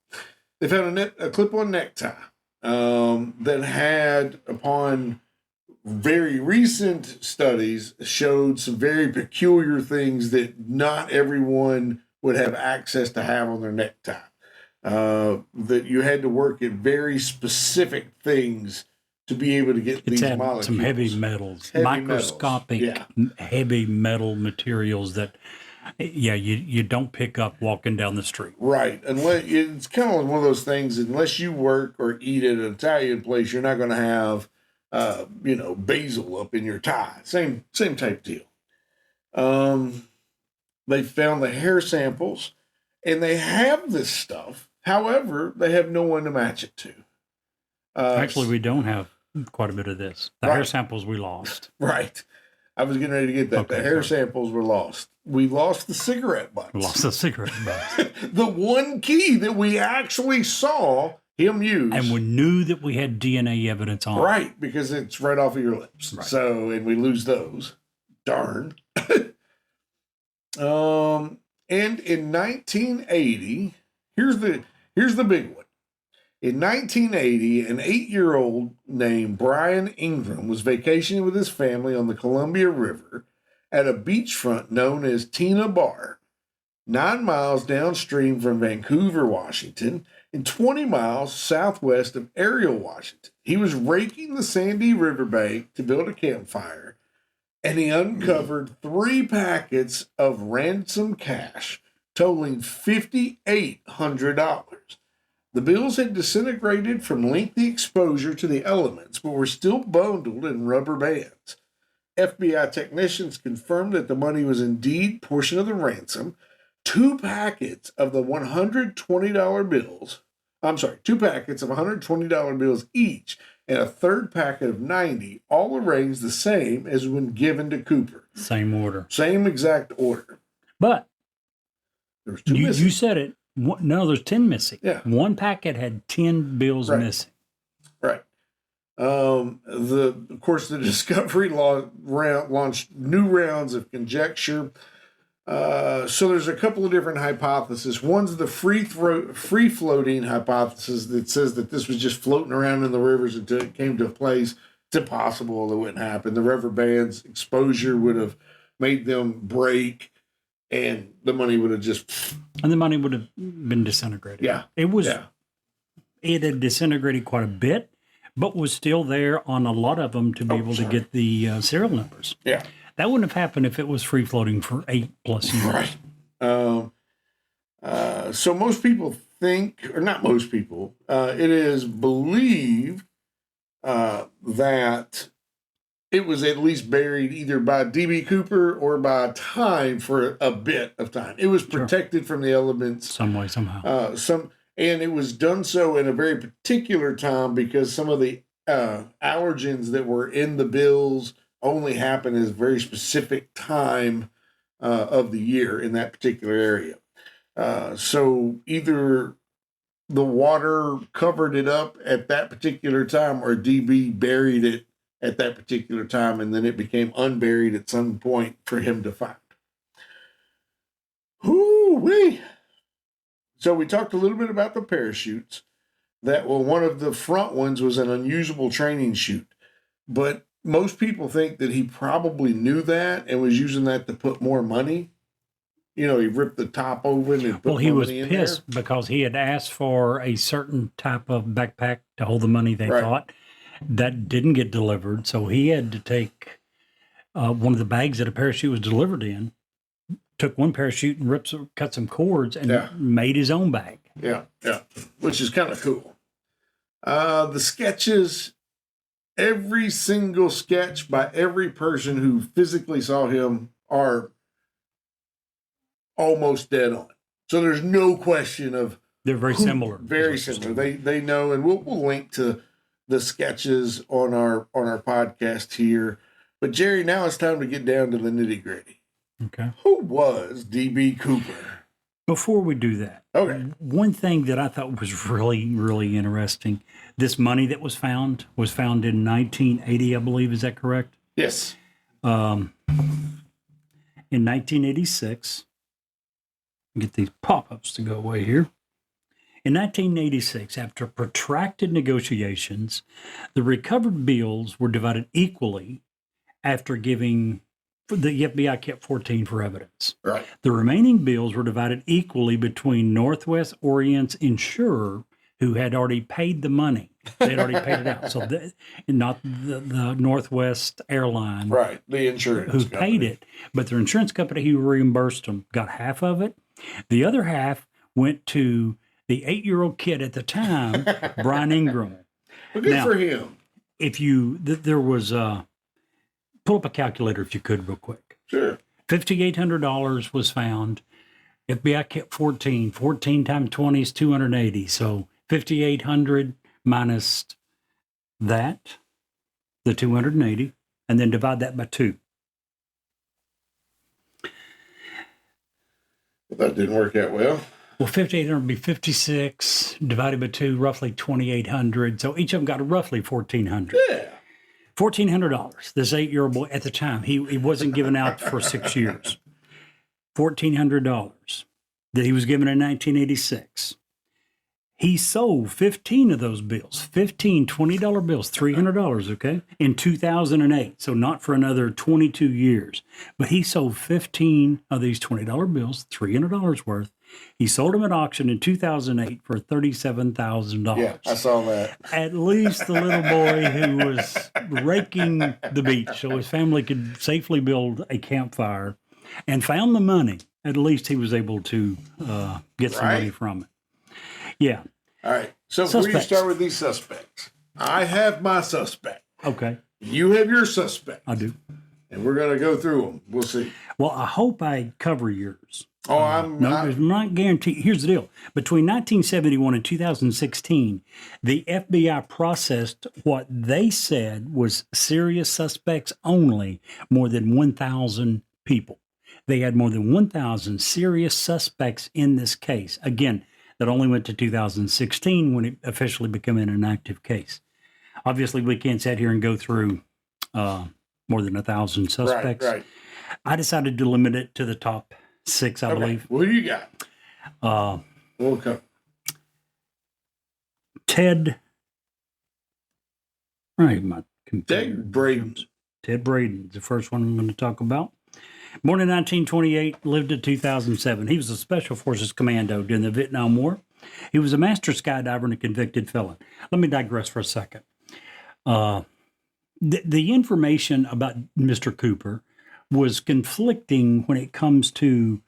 They found a clip-on necktie that had, upon very recent studies, showed some very peculiar things that not everyone would have access to have on their necktie. That you had to work at very specific things to be able to get these had molecules. some heavy metals, Heavy microscopic heavy metal materials that, you don't pick up walking down the street. Right. Unless it's kind of like one of those things, unless you work or eat at an Italian place, you're not going to have, basil up in your tie. Same type deal. They found the hair samples, and they have this stuff. However, they have no one to match it to. Actually, we don't have quite a bit of this. The hair Right. samples we lost. Right. I was getting ready to get that. Okay, the hair sorry. samples were lost. We lost the cigarette butts. We lost the cigarette butts. The one key that we actually saw him use. And we knew that we had DNA evidence on it. Right, because it's right off of your lips. Right. So, and we lose those. Darn. And in 1980, here's the big one. In 1980, an 8-year-old named Brian Ingram was vacationing with his family on the Columbia River at a beachfront known as Tina Bar, 9 miles downstream from Vancouver, Washington, and 20 miles southwest of Ariel, Washington. He was raking the sandy riverbank to build a campfire, and he uncovered 3 packets of ransom cash totaling $5,800. The bills had disintegrated from lengthy exposure to the elements, but were still bundled in rubber bands. FBI technicians confirmed that the money was indeed portion of the ransom. 2 packets of the $120 bills, 2 packets of $120 bills each, and a third packet of 90, all arranged the same as when given to Cooper. Same order. Same exact order. But There was 2 you missing. said it. No, there's 10 missing. Yeah. One packet had 10 bills Right. missing. Right. Of course, the discovery launched new rounds of conjecture. So there's a couple of different hypotheses. One's the free-floating hypothesis that says that this was just floating around in the rivers until it came to a place. It's impossible that wouldn't happen. The rubber bands exposure would have made them break, and the money would have just... And the money would have been disintegrated. Yeah. It was. Yeah. It had disintegrated quite a bit, but was still there on a lot of them to be able to get the serial numbers. Yeah. That wouldn't have happened if it was free floating for 8+ years. Right. So most people think, or not most people, it is believed that it was at least buried either by D.B. Cooper or by time for a bit of time. It was protected from the elements. Some way, somehow. And it was done so in a very particular time because some of the allergens that were in the bills only happen at a very specific time of the year in that particular area. So either the water covered it up at that particular time or DB buried it at that particular time, and then it became unburied at some point for him to find. Whoo-wee! So we talked a little bit about the parachutes. One of the front ones was an unusable training chute, but most people think that he probably knew that and was using that to put more money. He ripped the top open and put He more was money in pissed because he had asked for a certain type of backpack to hold the money they Right. thought. That didn't get delivered, so he had to take one of the bags that a parachute was delivered in, took one parachute and cut some cords and made his own bag. Yeah, which is kind of cool. The sketches, every single sketch by every person who physically saw him are almost dead on. So there's no question of They're very similar. Very similar. They know, and we'll link to the sketches on our podcast here. But Jerry, now it's time to get down to the nitty gritty. Okay. Who was D.B. Cooper? Before we do that, Okay. one thing that I thought was really, really interesting, this money that was found in 1980, I believe. Is that correct? Yes. In 1986, get these pop-ups to go away here. In 1986, after protracted negotiations, the recovered bills were divided equally after giving, the FBI kept 14 for evidence. Right. The remaining bills were divided equally between Northwest Orient's insurer, who had already paid the money. They had already paid it out. So, not the Northwest airline, Right. The insurance who company. paid it, but their insurance company who reimbursed them got half of it. The other half went to the 8-year-old kid at the time, Brian Ingram. Well, good Now- for him. If you, there was, pull up a calculator if you could real quick. Sure. $5,800 was found. FBI kept 14. 14 times 20 is 280. So 5,800 minus that, the 280, and then divide that by 2. Well, that didn't work out well. Well, 5,800 would be 56 divided by 2, roughly 2,800. So each of them got roughly 1,400. Yeah. $1,400. This 8-year-old boy at the time, he wasn't given out for 6 years. $1,400 that he was given in 1986. He sold 15 of those bills, 15 $20 bills, $300, okay, in 2008. So not for another 22 years. But he sold 15 of these $20 bills, $300 worth. He sold them at auction in 2008 for $37,000. Yeah, I saw that. At least the little boy who was raking the beach so his family could safely build a campfire and found the money. At least he was able to get some money Right. from it. Yeah. All right. So before you Suspects. start with these suspects, I have my suspect. Okay. You have your suspect. I do. And we're going to go through them. We'll see. Well, I hope I cover yours. Oh, I'm No, I'm not guaranteed. Here's the deal. Between 1971 and 2016, the FBI processed what they said was serious suspects only, more than 1,000 people. They had more than 1,000 serious suspects in this case. Again, that only went to 2016 when it officially became an active case. Obviously, we can't sit here and go through more than 1,000 suspects. Right. I decided to limit it to the top 6, I Okay. believe. What do you got? Uh, We'll come. Ted. Right, my computer. Ted Braden. Ted Braden is the first one I'm going to talk about. Born in 1928, lived to 2007. He was a Special Forces commando during the Vietnam War. He was a master skydiver and a convicted felon. Let me digress for a second. The information about Mr. Cooper was conflicting when it comes to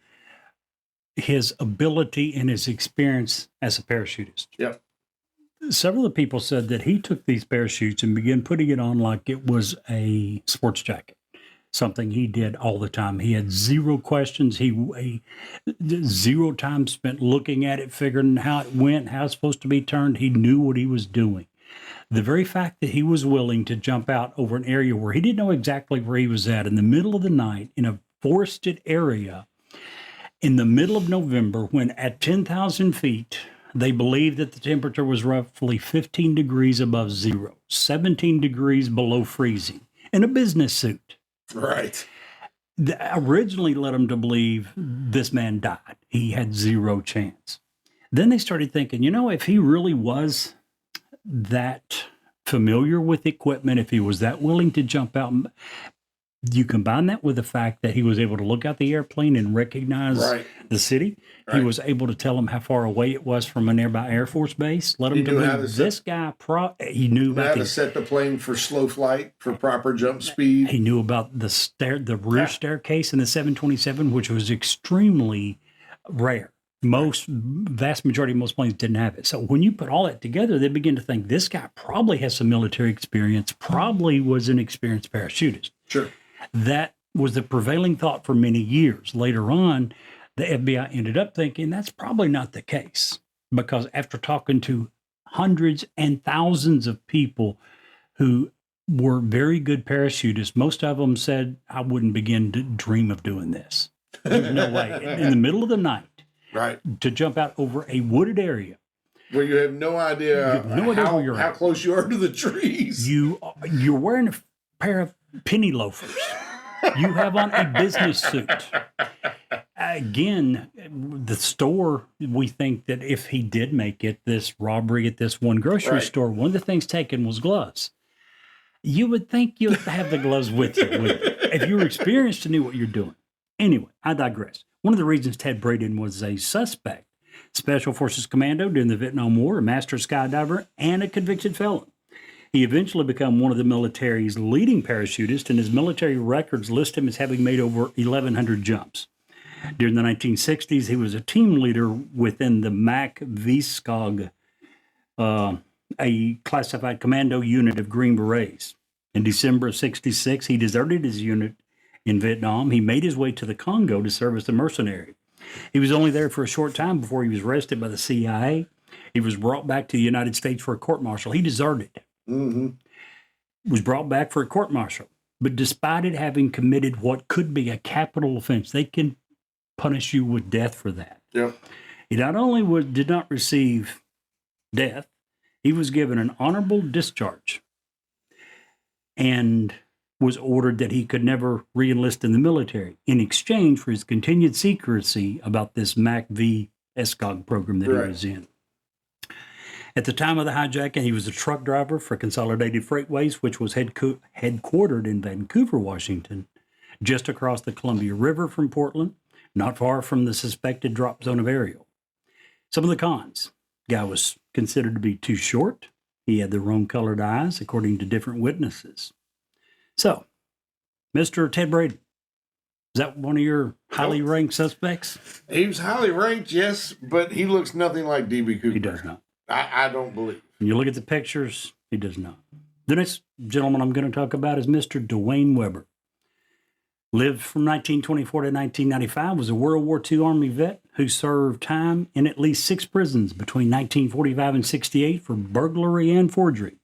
his ability and his experience as a parachutist. Yep. Several of the people said that he took these parachutes and began putting it on like it was a sports jacket, something he did all the time. He had zero questions. He zero time spent looking at it, figuring how it went, how it's supposed to be turned. He knew what he was doing. The very fact that he was willing to jump out over an area where he didn't know exactly where he was at in the middle of the night in a forested area in the middle of November, when at 10,000 feet, they believed that the temperature was roughly 15 degrees above zero, 17 degrees below freezing, in a business suit. Right. Originally led them to believe this man died. He had zero chance. Then they started thinking, if he really was that familiar with equipment, if he was that willing to jump out, you combine that with the fact that he was able to look out the airplane and recognize Right. the city. He Right. was able to tell them how far away it was from a nearby Air Force base. Let He them to knew how believe to set- this guy. He knew How about to the. set the plane for slow flight, for proper jump speed. He knew about the rear Yeah. staircase in the 727, which was extremely rare. Vast majority of most planes didn't have it. So when you put all that together, they begin to think this guy probably has some military experience, probably was an experienced parachutist. Sure. That was the prevailing thought for many years. Later on, the FBI ended up thinking that's probably not the case. because after talking to hundreds and thousands of people who were very good parachutists, most of them said, I wouldn't begin to dream of doing this. There's no way. In the middle of the night, Right. to jump out over a wooded area, Where you have no idea, have no idea where you're how at. close you are to the trees. you're wearing a pair of penny loafers. You have on a business suit. Again, the store, we think that if he did make it, this robbery at this one grocery Right. store, one of the things taken was gloves. You would think you'd have the gloves with you. If you were experienced and knew what you're doing. Anyway, I digress. One of the reasons Ted Braden was a suspect, Special Forces Commando during the Vietnam War, a master skydiver, and a convicted felon. He eventually became one of the military's leading parachutists, and his military records list him as having made over 1,100 jumps. During the 1960s, he was a team leader within the MAC VSCOG, a classified commando unit of Green Berets. In December of 66, he deserted his unit in Vietnam. He made his way to the Congo to serve as a mercenary. He was only there for a short time before he was arrested by the CIA. He was brought back to the United States for a court-martial. He deserted. Mm-hmm. Was brought back for a court-martial. But despite it having committed what could be a capital offense, they can punish you with death for that. Yep. He not only did not receive death, he was given an honorable discharge and was ordered that he could never re-enlist in the military in exchange for his continued secrecy about this MAC-V ESCOG program that Right. he was in. At the time of the hijacking, he was a truck driver for Consolidated Freightways, which was headquartered in Vancouver, Washington, just across the Columbia River from Portland, not far from the suspected drop zone of Ariel. Some of the cons. Guy was considered to be too short. He had the wrong colored eyes, according to different witnesses. So, Mr. Ted Braden, is that one of your highly ranked suspects? He was highly ranked, yes, but he looks nothing like D.B. Cooper. He does not. I don't believe. When you look at the pictures, he does not. The next gentleman I'm going to talk about is Mr. Dwayne Weber. Lived from 1924 to 1995, was a World War II Army vet who served time in at least 6 prisons between 1945 and 68 for burglary and forgery.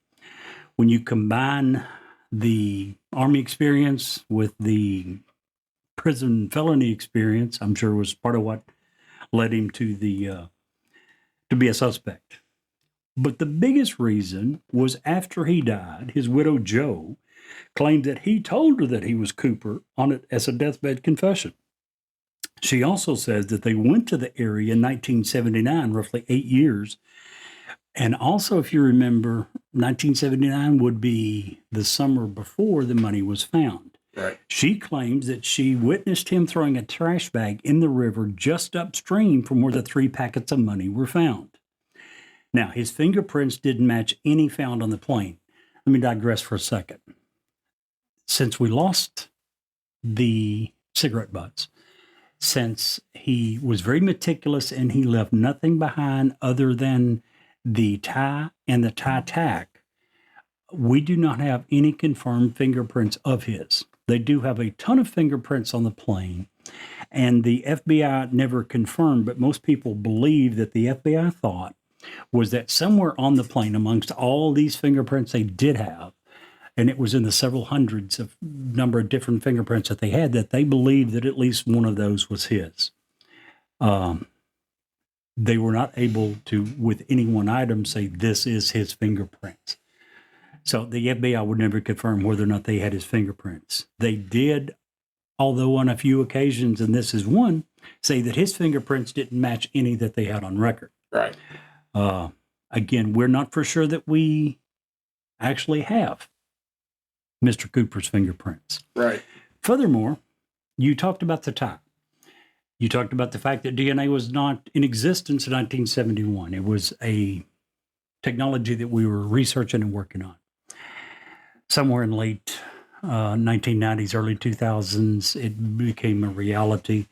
When you combine the Army experience with the prison felony experience, I'm sure was part of what led him to be a suspect. But the biggest reason was after he died, his widow Jo claimed that he told her that he was Cooper on it as a deathbed confession. She also says that they went to the area in 1979, roughly 8 years. And also, if you remember, 1979 would be the summer before the money was found. Right. She claims that she witnessed him throwing a trash bag in the river just upstream from where the 3 packets of money were found. Now, his fingerprints didn't match any found on the plane. Let me digress for a second. Since we lost the cigarette butts, since he was very meticulous and he left nothing behind other than the tie and the tie tack, we do not have any confirmed fingerprints of his. They do have a ton of fingerprints on the plane, and the FBI never confirmed, but most people believe that the FBI thought was that somewhere on the plane, amongst all these fingerprints they did have, and it was in the several hundreds of number of different fingerprints that they had, that they believed that at least one of those was his. They were not able to, with any one item, say this is his fingerprints. So the FBI would never confirm whether or not they had his fingerprints. They did, although on a few occasions, and this is one, say that his fingerprints didn't match any that they had on record. Right. Again, we're not for sure that we actually have Mr. Cooper's fingerprints. Right. Furthermore, you talked about the tie. You talked about the fact that DNA was not in existence in 1971. It was a technology that we were researching and working on. Somewhere in late 1990s, early 2000s, it became a reality.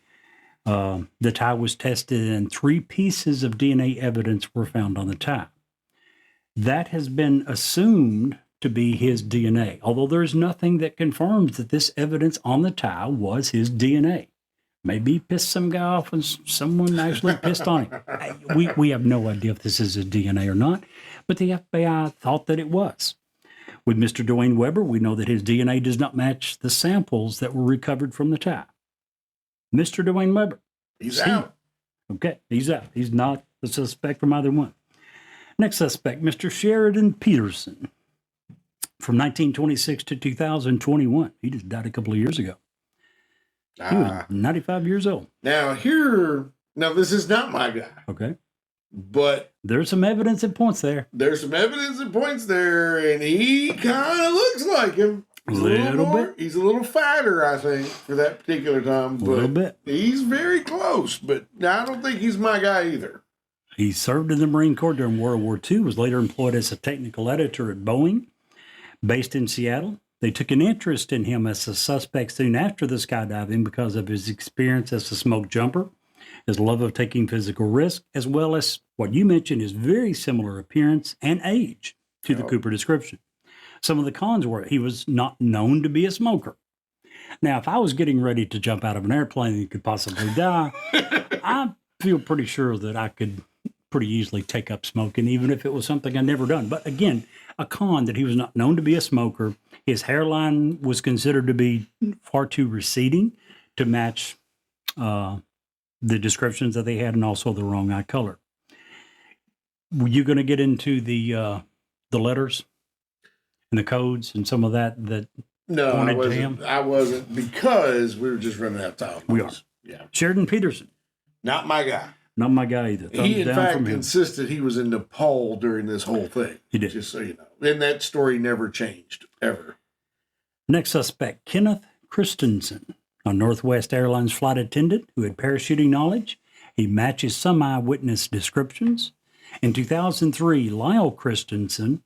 The tie was tested and 3 pieces of DNA evidence were found on the tie. That has been assumed to be his DNA, although there's nothing that confirms that this evidence on the tie was his DNA. Maybe he pissed some guy off and someone actually pissed on him. We have no idea if this is his DNA or not, but the FBI thought that it was. With Mr. Dwayne Weber, we know that his DNA does not match the samples that were recovered from the tie. Mr. Dwayne Weber. He's out. Okay, he's out. He's not the suspect from either one. Next suspect, Mr. Sheridan Peterson. From 1926 to 2021. He just died a couple of years ago. He was 95 years old. Now this is not my guy, Okay. but There's some evidence that points there. there's some evidence that points there, and he kind of looks like him. He's Little bit. He's a little fatter, I think, for that particular time. A little bit. He's very close, but I don't think he's my guy either. He served in the Marine Corps during World War II, was later employed as a technical editor at Boeing, based in Seattle. They took an interest in him as a suspect soon after the skydiving because of his experience as a smoke jumper, his love of taking physical risk, as well as what you mentioned, his very similar appearance and age to the Cooper description. Some of the cons were he was not known to be a smoker. Now, if I was getting ready to jump out of an airplane and could possibly die, I feel pretty sure that I could pretty easily take up smoking, even if it was something I'd never done. But again, a con that he was not known to be a smoker. His hairline was considered to be far too receding to match the descriptions that they had, and also the wrong eye color. Were you going to get into the letters and the codes and some of that No, pointed to him? I wasn't, because we were just running out of time. We are. Yeah. Sheridan Peterson, Not my guy. not my guy either. Thumbs He, in down fact, from him. insisted he was in Nepal during this whole thing. He did. Just so you know. And that story never changed, ever. Next suspect, Kenneth Christensen, a Northwest Airlines flight attendant who had parachuting knowledge. He matches some eyewitness descriptions. In 2003, Lyle Christensen,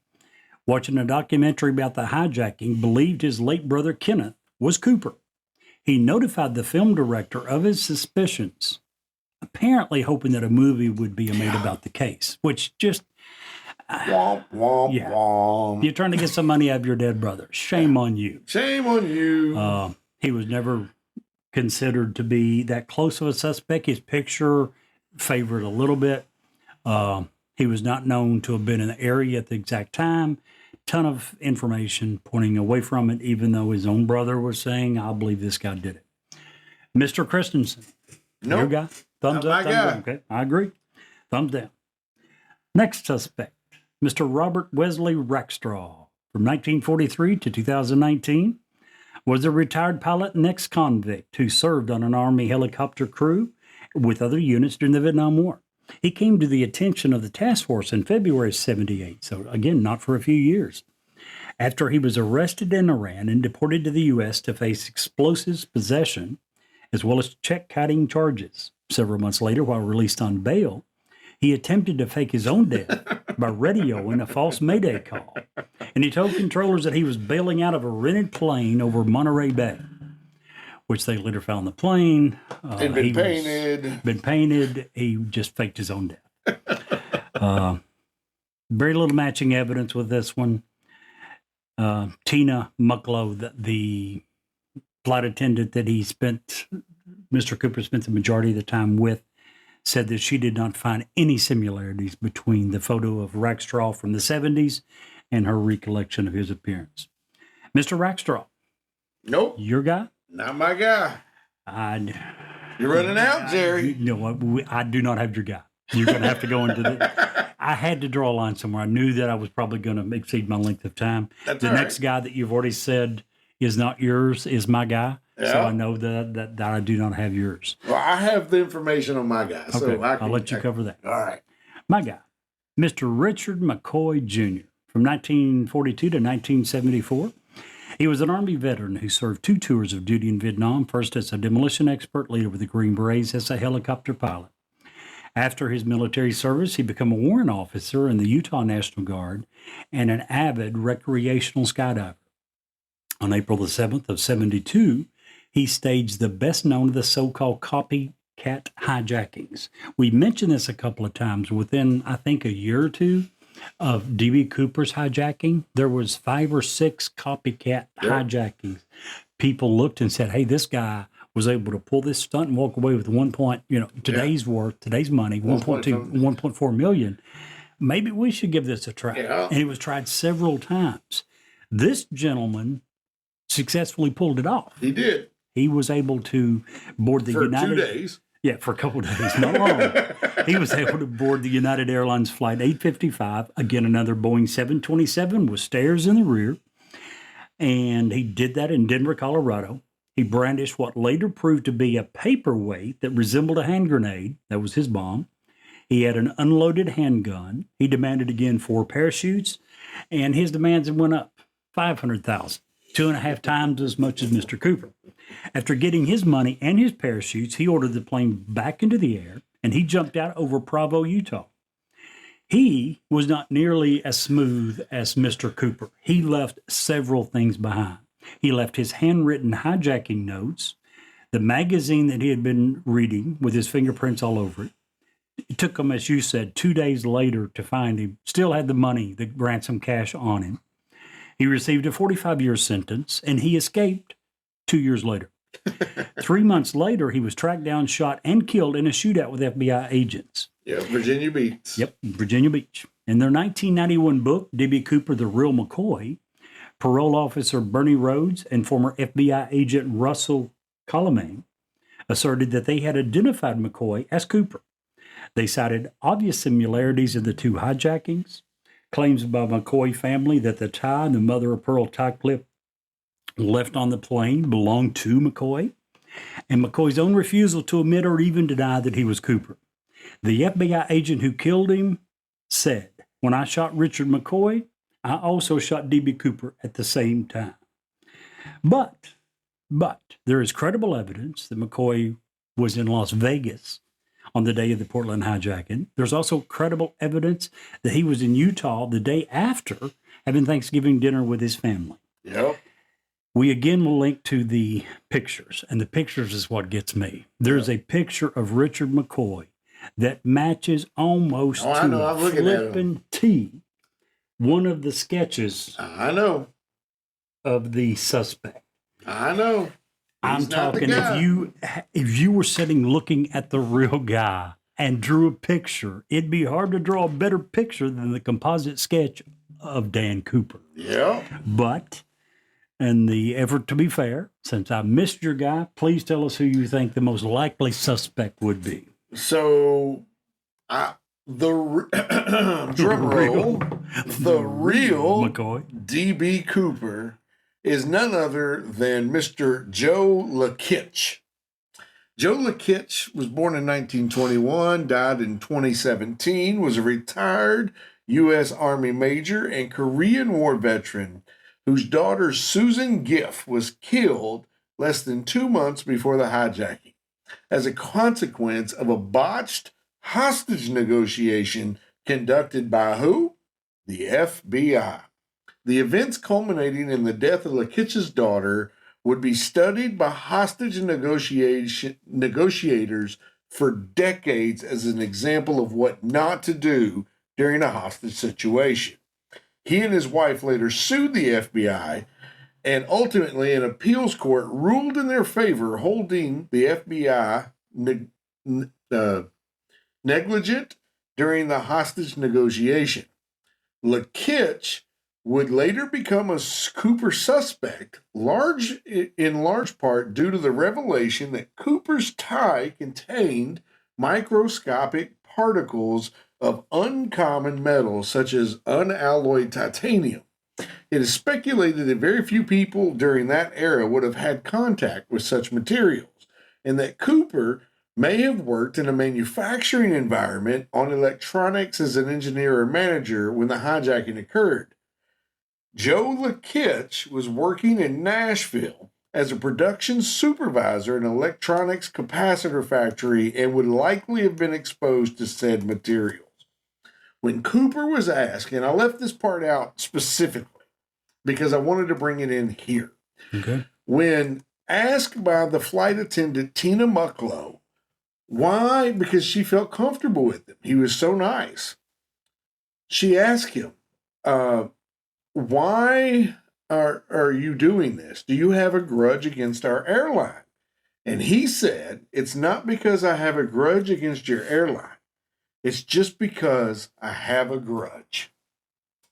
watching a documentary about the hijacking, believed his late brother Kenneth was Cooper. He notified the film director of his suspicions, apparently hoping that a movie would be made about the case, which just, Womp, womp, Yeah. womp. you're trying to get some money out of your dead brother. Shame on you. Shame on you. He was never considered to be that close of a suspect. His picture favored a little bit. He was not known to have been in the area at the exact time. Ton of information pointing away from it, even though his own brother was saying, I believe this guy did it. Mr. Christensen, your Nope. guy? Thumbs Not up, my thumbs guy. down. Okay, I agree. Thumbs down. Next suspect, Mr. Robert Wesley Rackstraw, from 1943 to 2019, was a retired pilot and ex-convict who served on an Army helicopter crew with other units during the Vietnam War. He came to the attention of the task force in February 78, so again, not for a few years, after he was arrested in Iran and deported to the U.S. to face explosives possession, as well as check-kiting charges. Several months later, while released on bail, he attempted to fake his own death by radioing a false Mayday call, and he told controllers that he was bailing out of a rented plane over Monterey Bay, which they later found the plane. It'd been painted. Been painted. He just faked his own death. Very little matching evidence with this one. Tina Mucklow, the flight attendant that Mr. Cooper spent the majority of the time with, said that she did not find any similarities between the photo of Rackstraw from the 70s and her recollection of his appearance. Mr. Rackstraw, Nope. your guy? Not my guy. You're running out, Jerry. You know what? I do not have your guy. You're going to have to go into the. I had to draw a line somewhere. I knew that I was probably going to exceed my length of time. That's The all next guy that you've already said is not yours is my guy. So Yeah. I know that I do not have yours. Well, I have the information on my guy, so Okay, I can, I'll let you cover that. All right. My guy, Mr. Richard McCoy Jr., from 1942 to 1974. He was an Army veteran who served 2 tours of duty in Vietnam, first as a demolition expert, later with the Green Berets as a helicopter pilot. After his military service, he became a warrant officer in the Utah National Guard and an avid recreational skydiver. On April the 7th of 72, he staged the best known of the so-called copycat hijackings. We mentioned this a couple of times. Within, I think, a year or two of D.B. Cooper's hijacking, there was 5 or 6 copycat hijackings. People looked and said, hey, this guy was able to pull this stunt and walk away with today's worth, today's money, 1.4 million. Maybe we should give this a try. Yeah. And it was tried several times. This gentleman successfully pulled it off. He did. He was able to board the For United 2 days. Yeah, for a couple of days, not long. He was able to board the United Airlines Flight 855, again, another Boeing 727 with stairs in the rear. And he did that in Denver, Colorado. He brandished what later proved to be a paperweight that resembled a hand grenade. That was his bomb. He had an unloaded handgun. He demanded again 4 parachutes, and his demands went up $500,000, 2.5 times as much as Mr. Cooper. After getting his money and his parachutes, he ordered the plane back into the air, and he jumped out over Provo, Utah. He was not nearly as smooth as Mr. Cooper. He left several things behind. He left his handwritten hijacking notes, the magazine that he had been reading with his fingerprints all over it. It took him, as you said, 2 days later to find him. Still had the money, the ransom cash on him. He received a 45-year sentence, and he escaped 2 years later. 3 months later, he was tracked down, shot, and killed in a shootout with FBI agents. Yeah, Virginia Beach. Yep, Virginia Beach. In their 1991 book, D.B. Cooper, The Real McCoy, parole officer Bernie Rhodes and former FBI agent Russell Colomane asserted that they had identified McCoy as Cooper. They cited obvious similarities in the 2 hijackings, claims by McCoy family that the tie and the mother of pearl tie clip left on the plane belonged to McCoy, and McCoy's own refusal to admit or even deny that he was Cooper. The FBI agent who killed him said, "When I shot Richard McCoy, I also shot D.B. Cooper at the same time." But there is credible evidence that McCoy was in Las Vegas on the day of the Portland hijacking. There's also credible evidence that he was in Utah the day after having Thanksgiving dinner with his family. Yep. We again will link to the pictures, and the pictures is what gets me. There's a picture of Richard McCoy that matches almost to I'm a looking at him. flippin' T, one of the sketches I know. of the suspect. I know. I'm He's not the talking guy. if you were sitting looking at the real guy and drew a picture, it'd be hard to draw a better picture than the composite sketch of Dan Cooper. Yeah. But in the effort to be fair, since I missed your guy, please tell us who you think the most likely suspect would be. So, drum roll, the real McCoy. D.B. Cooper is none other than Mr. Joe Lakich. Joe Lakich was born in 1921, died in 2017, was a retired U.S. Army major and Korean War veteran whose daughter Susan Giff was killed less than 2 months before the hijacking as a consequence of a botched hostage negotiation conducted by who? The FBI. The events culminating in the death of Lakich's daughter would be studied by hostage negotiators for decades as an example of what not to do during a hostage situation. He and his wife later sued the FBI, and ultimately an appeals court ruled in their favor, holding the FBI negligent during the hostage negotiation. Lakich would later become a Cooper suspect, in large part due to the revelation that Cooper's tie contained microscopic particles of uncommon metals such as unalloyed titanium. It is speculated that very few people during that era would have had contact with such materials, and that Cooper may have worked in a manufacturing environment on electronics as an engineer or manager when the hijacking occurred. Joe Lakich was working in Nashville as a production supervisor in an electronics capacitor factory and would likely have been exposed to said materials. When Cooper was asked, and I left this part out specifically because I wanted to bring it in here. Okay. When asked by the flight attendant, Tina Mucklow, why? Because she felt comfortable with him. He was so nice. She asked him, why are you doing this? Do you have a grudge against our airline? And he said, it's not because I have a grudge against your airline. It's just because I have a grudge.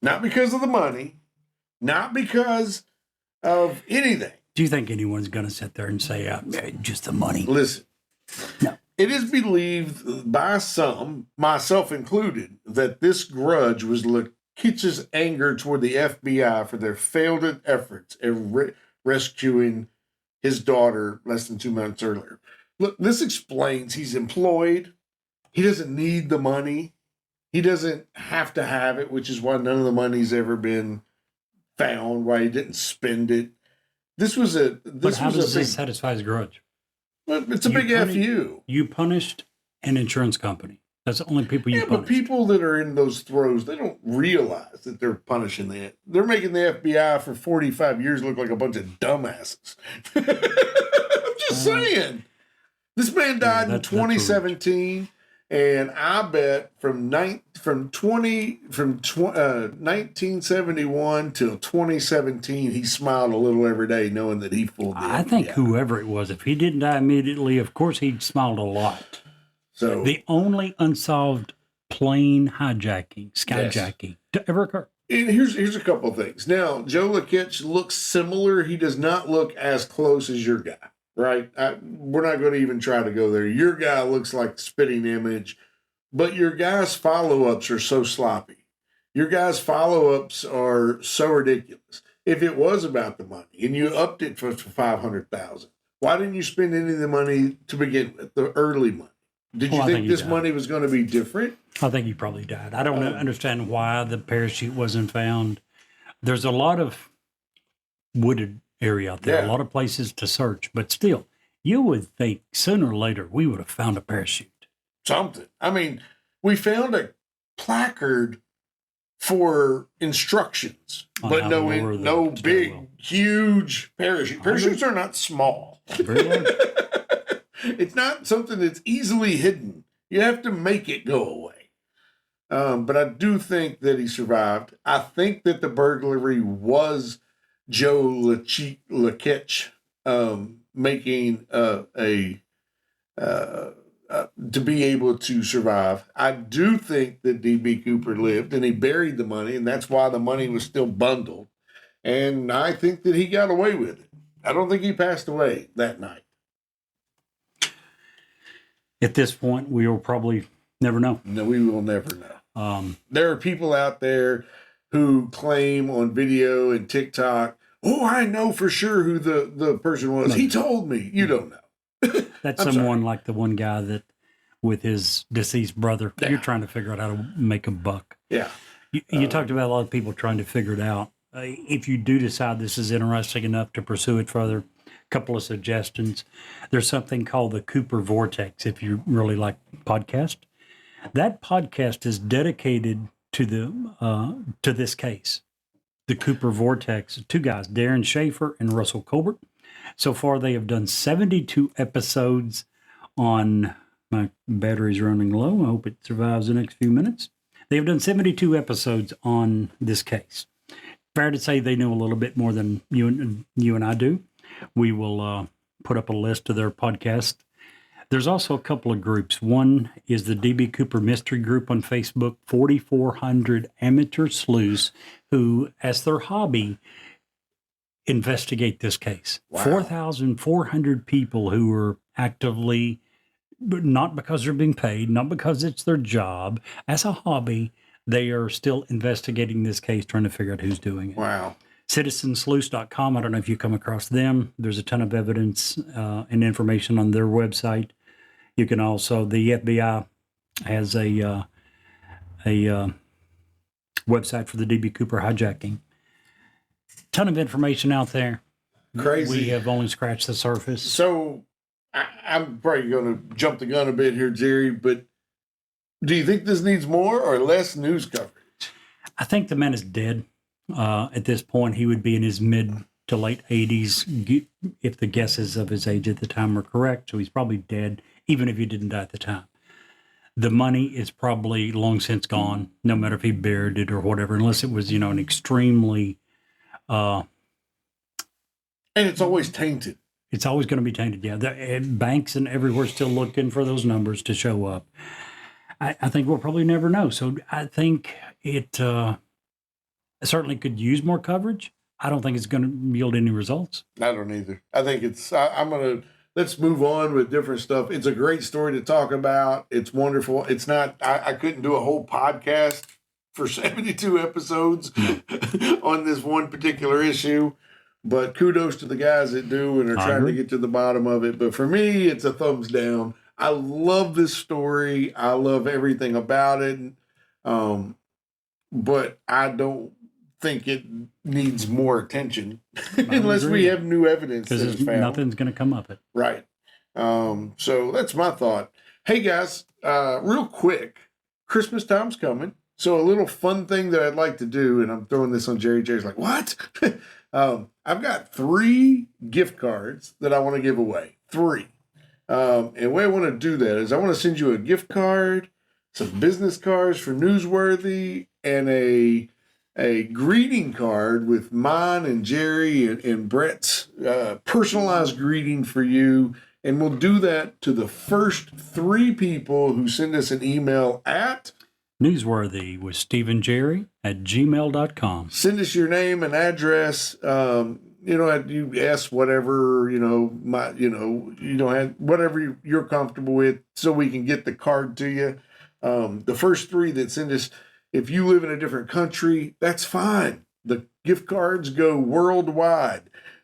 Not because of the money, not because of anything. Do you think anyone's going to sit there and say, just the money? Listen, No. it is believed by some, myself included, that this grudge was Lakitch's anger toward the FBI for their failed efforts at rescuing his daughter less than 2 months earlier. Look, this explains he's employed. He doesn't need the money. He doesn't have to have it, which is why none of the money's ever been found, why he didn't spend it. This was a But how does this satisfy his grudge? it's a big FU. You punished an insurance company. That's the only people you Yeah, punished. but people that are in those throes, they don't realize that they're punishing they're making the FBI for 45 years look like a bunch of dumbasses. I'm just saying. This man died in 2017, and I bet from 1971 till 2017, he smiled a little every day, knowing that he fooled the I think FBI. whoever it was, if he didn't die immediately, of course he'd smiled a lot. So The only unsolved plane hijacking, skyjacking to ever occur. and here's a couple of things. Now, Joe Lakitch looks similar. He does not look as close as your guy, right? We're not going to even try to go there. Your guy looks like the spitting image, but your guy's follow-ups are so sloppy. Your guy's follow-ups are so ridiculous. If it was about the money and you upped it for $500,000, why didn't you spend any of the money to begin with, the early money? Did you Well, I think think he this died. money was going to be different? I think he probably died. I don't understand why the parachute wasn't found. There's a lot of wooded area out there, Yeah. a lot of places to search, but still, you would think sooner or later we would have found a parachute. Something. I mean, we found a placard for instructions, On but how no, to lower the no big, stairwell. huge parachute. Parachutes are not small. Very large. It's not something that's easily hidden. You have to make it go away. But I do think that he survived. I think that the burglary was Joe Lakitch making to be able to survive. I do think that D.B. Cooper lived and he buried the money, and that's why the money was still bundled. And I think that he got away with it. I don't think he passed away that night. At this point, we will probably never know. No, we will never know. There are people out there who claim on video and TikTok, oh, I know for sure who the person was. No. He told me. You don't know. That's I'm someone like the one guy that, with his deceased brother, Yeah. you're trying to figure out how to make a buck. Yeah. You talked about a lot of people trying to figure it out. If you do decide this is interesting enough to pursue it further, a couple of suggestions. There's something called the Cooper Vortex, if you really like podcast. That podcast is dedicated to this case. The Cooper Vortex, two guys, Darren Schaefer and Russell Colbert. So far, they have done 72 episodes on, my battery's running low. I hope it survives the next few minutes. They have done 72 episodes on this case. Fair to say they know a little bit more than you and I do. We will put up a list of their podcast. There's also a couple of groups. One is the D.B. Cooper Mystery Group on Facebook, 4,400 amateur sleuths who, as their hobby, investigate this case. Wow. 4,400 people who are actively, not because they're being paid, not because it's their job, as a hobby, they are still investigating this case, trying to figure out who's doing it. Wow. CitizenSleuth.com. I don't know if you come across them. There's a ton of evidence and information on their website. You can also, the FBI has a website for the D.B. Cooper hijacking. Ton of information out there. Crazy. We have only scratched the surface. So I'm probably going to jump the gun a bit here, Jerry, but do you think this needs more or less news coverage? I think the man is dead. At this point, he would be in his mid to late 80s, if the guesses of his age at the time are correct. So he's probably dead, even if he didn't die at the time. The money is probably long since gone, no matter if he buried it or whatever, unless it was, an extremely, And it's always tainted. It's always going to be tainted. Yeah, banks and everywhere still looking for those numbers to show up. I think we'll probably never know. So I think it certainly could use more coverage. I don't think it's going to yield any results. I don't either. I think I'm going to, let's move on with different stuff. It's a great story to talk about. It's wonderful. It's not, I couldn't do a whole podcast for 72 episodes on this one particular issue, but kudos to the guys that do and are trying to get to the bottom of it. But for me, it's a thumbs down. I love this story. I love everything about it. But I don't think it needs more attention unless we have new evidence that is found. Nothing's going to come of it. Right. So that's my thought. Hey guys, real quick, Christmas time's coming. So a little fun thing that I'd like to do, and I'm throwing this on Jerry. Jerry's like, what? I've got 3 gift cards that I want to give away. 3. And the way I want to do that is I want to send you a gift card, some business cards for Newsworthy, and a greeting card with mine and Jerry and Brett's personalized greeting for you. And we'll do that to the first 3 people who send us an email at Newsworthy with Steve and Jerry at gmail.com. Send us your name and address. You ask whatever, whatever you're comfortable with so we can get the card to you. The first 3 that send us, if you live in a different country, that's fine. The gift cards go worldwide.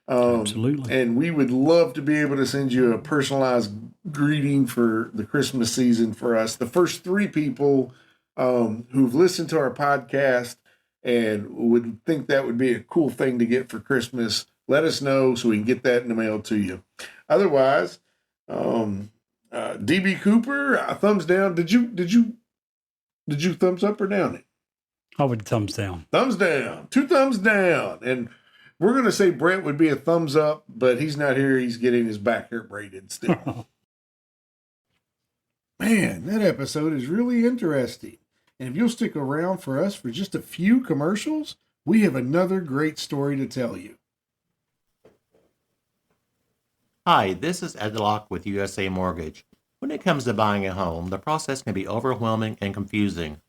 Absolutely. And we would love to be able to send you a personalized greeting for the Christmas season for us. The first 3 people who've listened to our podcast and would think that would be a cool thing to get for Christmas, let us know so we can get that in the mail to you. Otherwise, DB Cooper, a thumbs down. Did you thumbs up or down it? I would thumbs down. Thumbs down. 2 thumbs down. And we're going to say Brett would be a thumbs up, but he's not here. He's getting his back hair braided still. Man, that episode is really interesting. And if you'll stick around for us for just a few commercials, we have another great story to tell you. Hi, this is Ed Locke with USA Mortgage. When it comes to buying a home, the process can be overwhelming and confusing.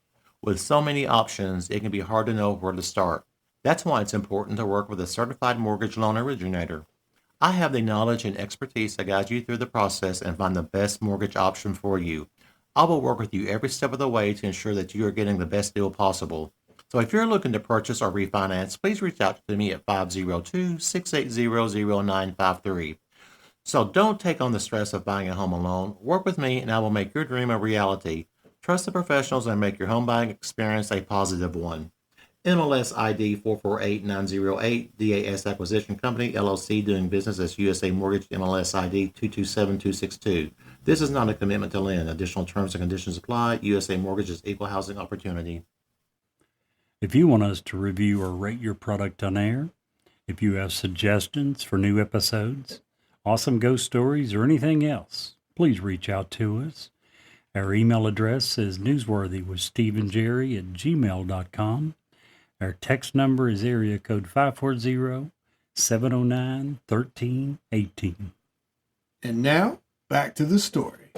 With so many options, it can be hard to know where to start. That's why it's important to work with a certified mortgage loan originator. I have the knowledge and expertise to guide you through the process and find the best mortgage option for you. I will work with you every step of the way to ensure that you are getting the best deal possible. So if you're looking to purchase or refinance, please reach out to me at 502-680-0953. So don't take on the stress of buying a home alone. Work with me and I will make your dream a reality. Trust the professionals and make your home buying experience a positive one. MLS ID 448908, DAS Acquisition Company, LLC, doing business as USA Mortgage, MLS ID 227262. This is not a commitment to lend. Additional terms and conditions apply. USA Mortgage is equal housing opportunity. If you want us to review or rate your product on air, if you have suggestions for new episodes, awesome ghost stories, or anything else, please reach out to us. Our email address is newsworthywithsteveandjerry@gmail.com. Our text number is area code 540-709-1318. And now, back to the story.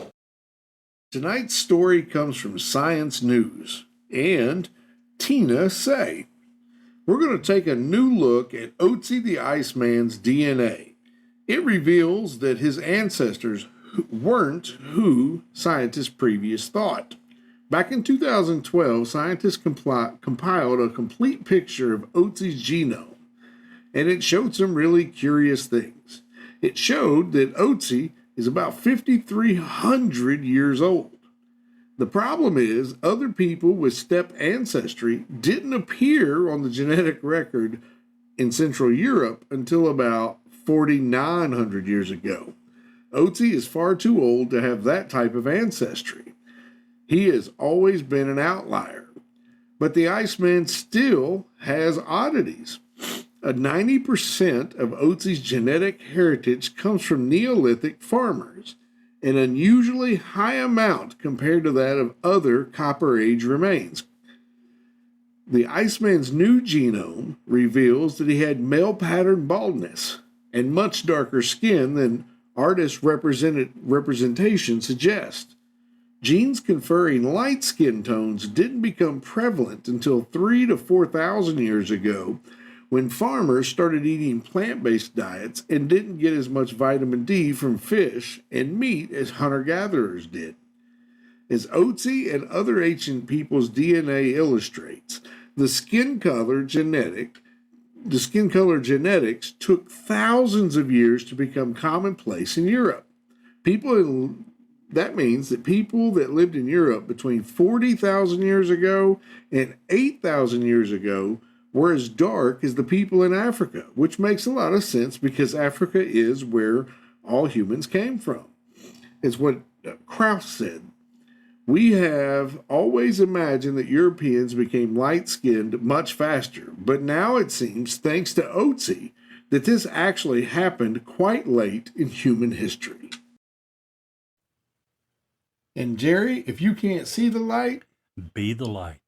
Tonight's story comes from Science News and Tina Say. We're going to take a new look at Otzi the Iceman's DNA. It reveals that his ancestors weren't who scientists previously thought. Back in 2012, scientists compiled a complete picture of Otzi's genome, and it showed some really curious things. It showed that Otzi is about 5,300 years old. The problem is, other people with steppe ancestry didn't appear on the genetic record in Central Europe until about 4,900 years ago. Otzi is far too old to have that type of ancestry. He has always been an outlier. But the Iceman still has oddities. 90% of Otzi's genetic heritage comes from Neolithic farmers, an unusually high amount compared to that of other Copper Age remains. The Iceman's new genome reveals that he had male pattern baldness, and much darker skin than artist representation suggests. Genes conferring light skin tones didn't become prevalent until 3 to 4,000 years ago, when farmers started eating plant-based diets and didn't get as much vitamin D from fish and meat as hunter-gatherers did. As Otzi and other ancient peoples' DNA illustrates, the skin color genetics took thousands of years to become commonplace in Europe. That means that people that lived in Europe between 40,000 years ago and 8,000 years ago were as dark as the people in Africa, which makes a lot of sense because Africa is where all humans came from. It's what Krauss said. We have always imagined that Europeans became light-skinned much faster, but now it seems, thanks to Otzi, that this actually happened quite late in human history. And Jerry, if you can't see the light, Be the light.